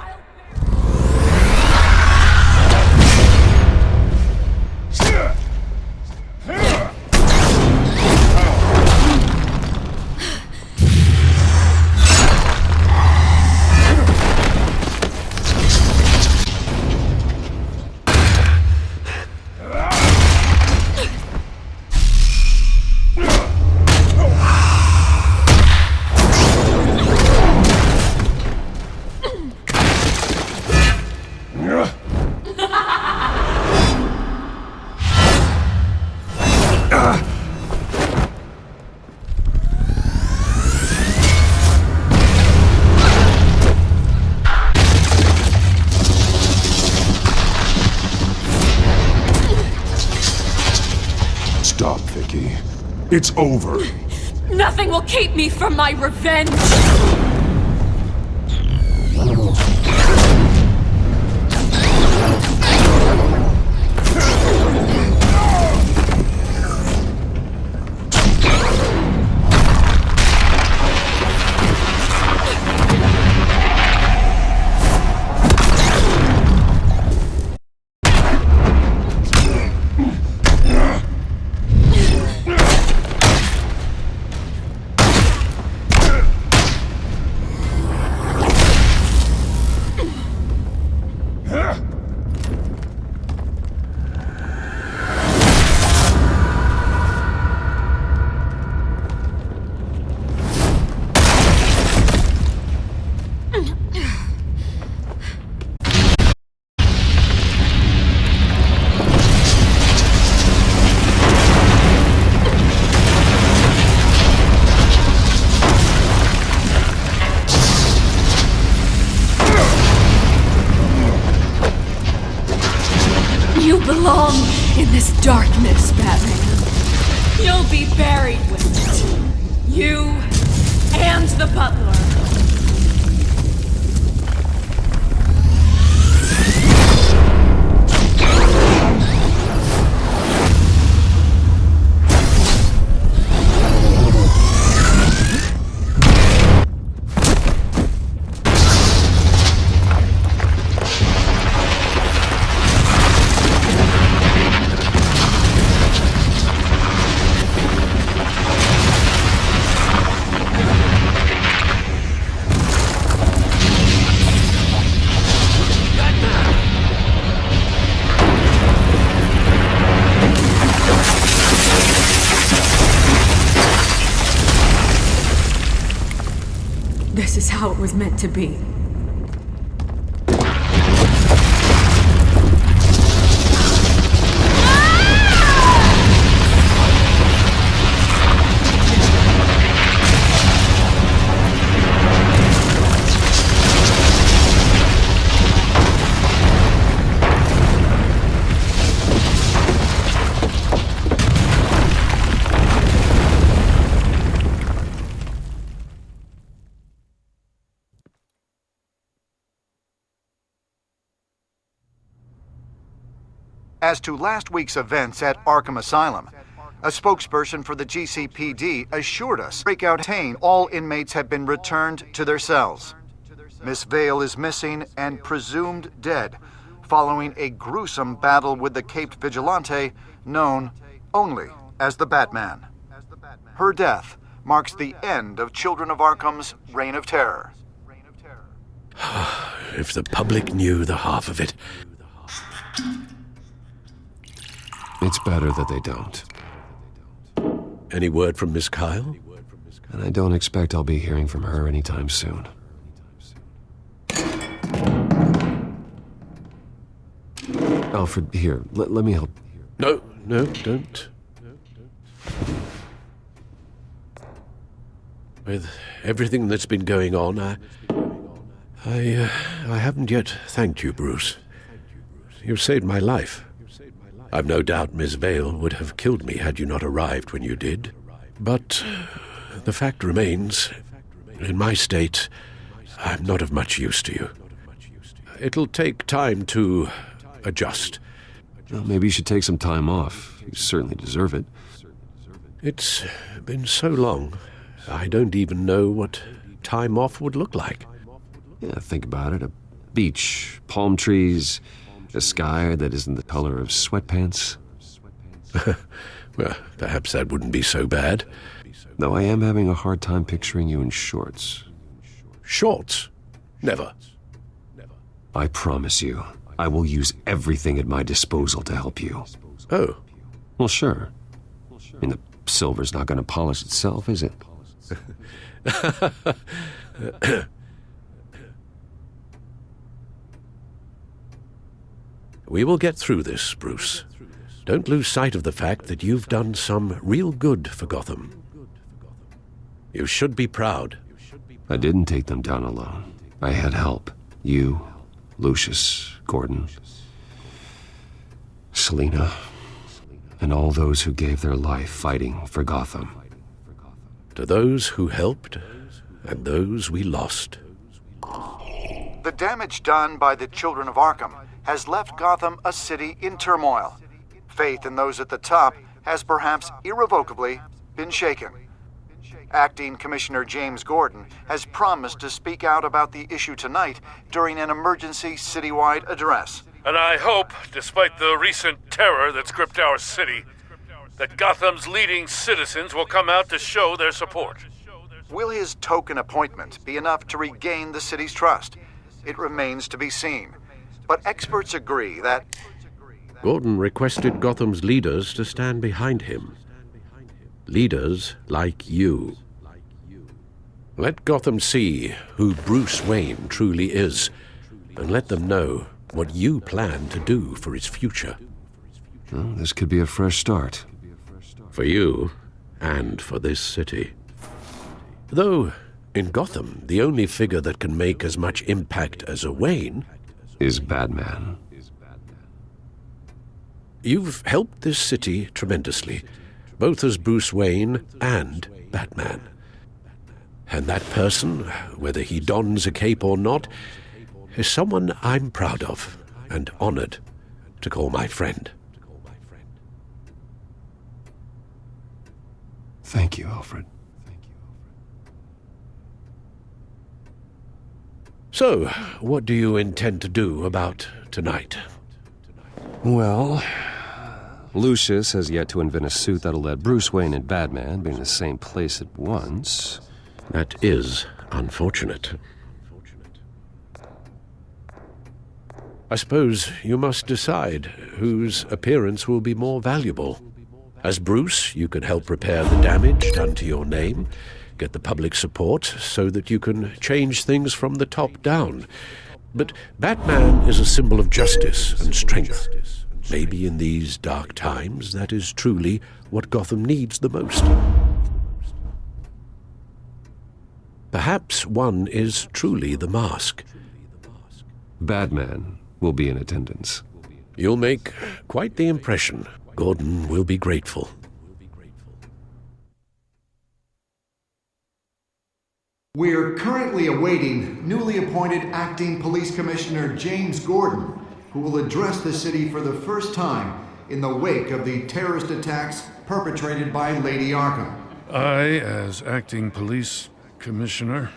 Stop, Vicky. It's over. Nothing will keep me from my revenge! You belong in this darkness, Batman. You'll be buried with it. You and the butler. This is how it was meant to be. As to last week's events at Arkham Asylum, a spokesperson for the GCPD assured us all inmates have been returned to their cells. Miss Vale is missing and presumed dead, following a gruesome battle with the caped vigilante known only as the Batman. Her death marks the end of Children of Arkham's reign of terror. If the public knew the half of it. It's better that they don't. Any word from Miss Kyle? And I don't expect I'll be hearing from her anytime soon. Alfred, here, let me help. No, don't. With everything that's been going on, I haven't yet thanked you, Bruce. You've saved my life. I've no doubt Miss Vale would have killed me had you not arrived when you did. But the fact remains, in my state, I'm not of much use to you. It'll take time to adjust. Well, maybe you should take some time off. You certainly deserve it. It's been so long, I don't even know what time off would look like. Yeah, think about it. A beach, palm trees, a sky that isn't the color of sweatpants. Well, perhaps that wouldn't be so bad. Though I am having a hard time picturing you in shorts. Shorts? Never. I promise you, I will use everything at my disposal to help you. Oh. Well, sure. I mean, the silver's not going to polish itself, is it? We will get through this, Bruce. Don't lose sight of the fact that you've done some real good for Gotham. You should be proud. I didn't take them down alone. I had help. You, Lucius, Gordon, Selina, and all those who gave their life fighting for Gotham. To those who helped, and those we lost. The damage done by the Children of Arkham has left Gotham a city in turmoil. Faith in those at the top has perhaps irrevocably been shaken. Acting Commissioner James Gordon has promised to speak out about the issue tonight during an emergency citywide address. And I hope, despite the recent terror that's gripped our city, that Gotham's leading citizens will come out to show their support. Will his token appointment be enough to regain the city's trust? It remains to be seen. But experts agree that Gordon requested Gotham's leaders to stand behind him. Leaders like you. Let Gotham see who Bruce Wayne truly is, and let them know what you plan to do for its future. Well, this could be a fresh start. For you, and for this city. Though, in Gotham, the only figure that can make as much impact as a Wayne is Batman. You've helped this city tremendously, both as Bruce Wayne and Batman. And that person, whether he dons a cape or not, is someone I'm proud of and honored to call my friend. Thank you, Alfred. So, what do you intend to do about tonight? Well, Lucius has yet to invent a suit that'll let Bruce Wayne and Batman be in the same place at once. That is unfortunate. I suppose you must decide whose appearance will be more valuable. As Bruce, you can help repair the damage done to your name, get the public support so that you can change things from the top down. But Batman is a symbol of justice and strength. Maybe in these dark times, that is truly what Gotham needs the most. Perhaps one is truly the mask. Batman will be in attendance. You'll make quite the impression. Gordon will be grateful. We're currently awaiting newly appointed Acting Police Commissioner James Gordon, who will address the city for the first time in the wake of the terrorist attacks perpetrated by Lady Arkham. I, as acting police commissioner,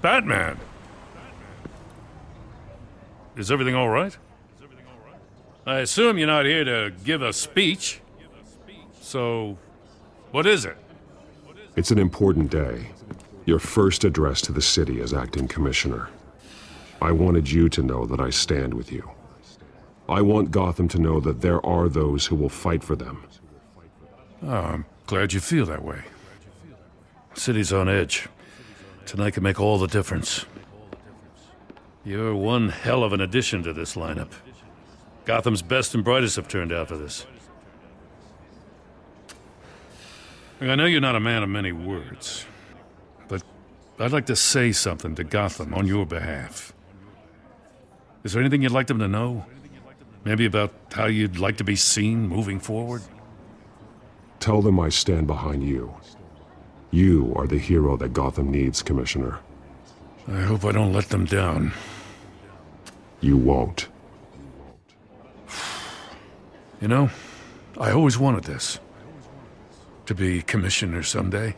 Batman! Is everything all right? I assume you're not here to give a speech. So, what is it? It's an important day. Your first address to the city as acting commissioner. I wanted you to know that I stand with you. I want Gotham to know that there are those who will fight for them. Oh, I'm glad you feel that way. City's on edge. Tonight can make all the difference. You're one hell of an addition to this lineup. Gotham's best and brightest have turned out for this. I know you're not a man of many words, but I'd like to say something to Gotham on your behalf. Is there anything you'd like them to know? Maybe about how you'd like to be seen moving forward? Tell them I stand behind you. You are the hero that Gotham needs, Commissioner. I hope I don't let them down. You won't. You know, I always wanted this. To be commissioner someday.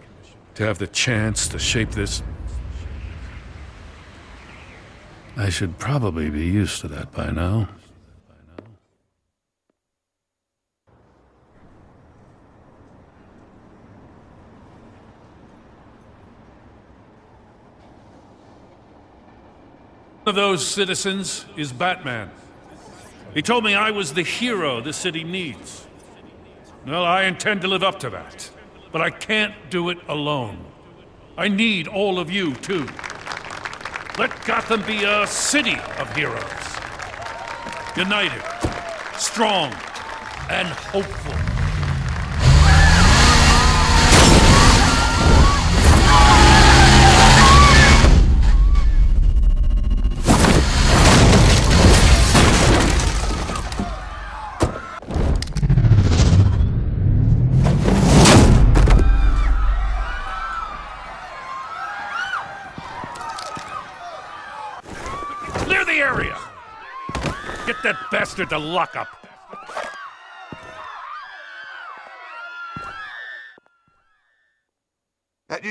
To have the chance to shape this. I should probably be used to that by now. One of those citizens is Batman. He told me I was the hero the city needs. Well, I intend to live up to that. But I can't do it alone. I need all of you, too. Let Gotham be a city of heroes. United, strong, and hopeful. Clear the area! Get that bastard to lock up!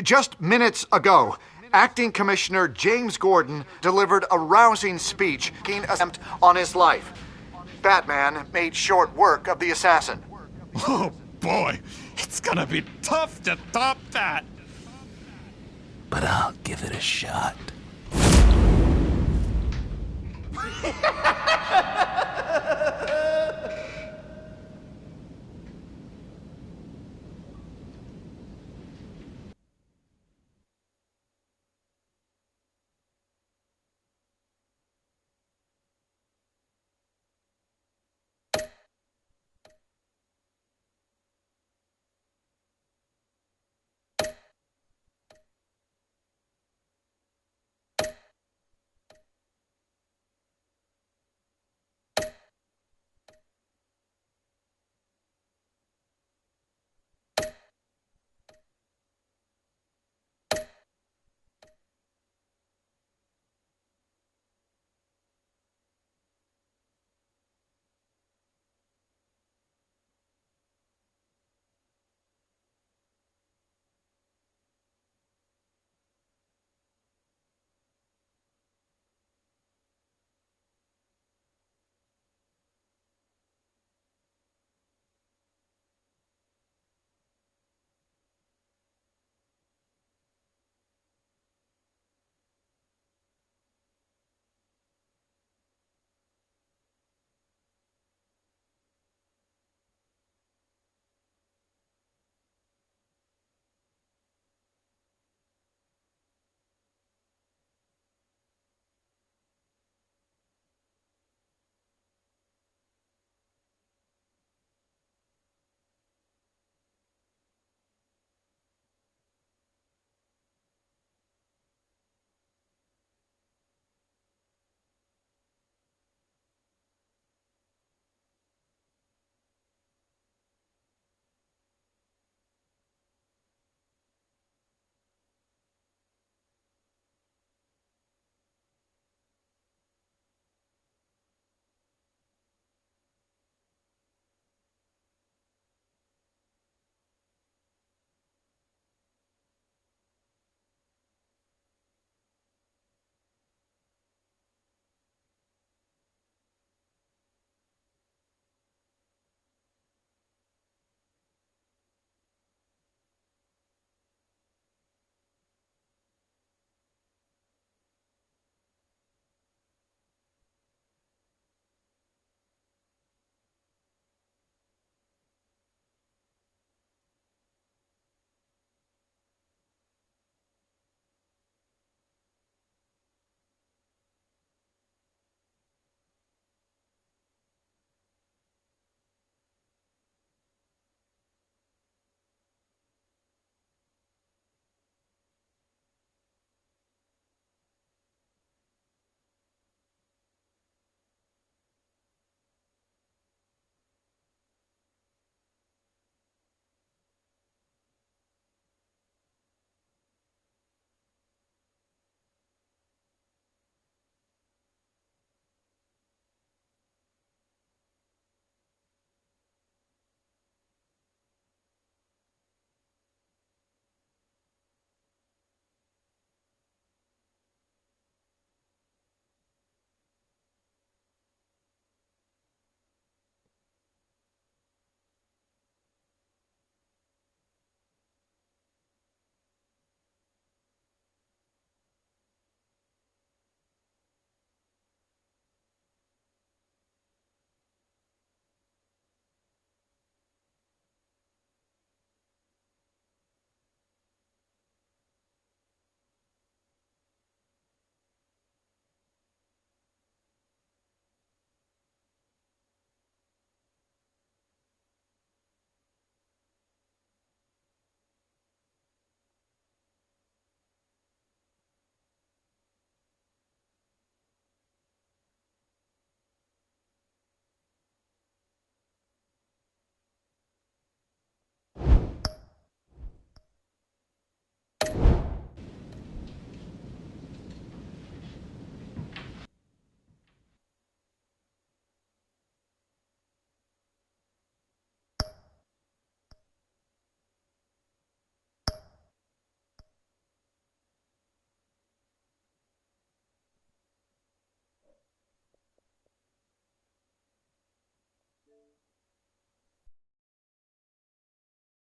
Just minutes ago, Acting Commissioner James Gordon delivered a rousing speech taking an attempt on his life. Batman made short work of the assassin. Oh boy, it's gonna be tough to top that. But I'll give it a shot.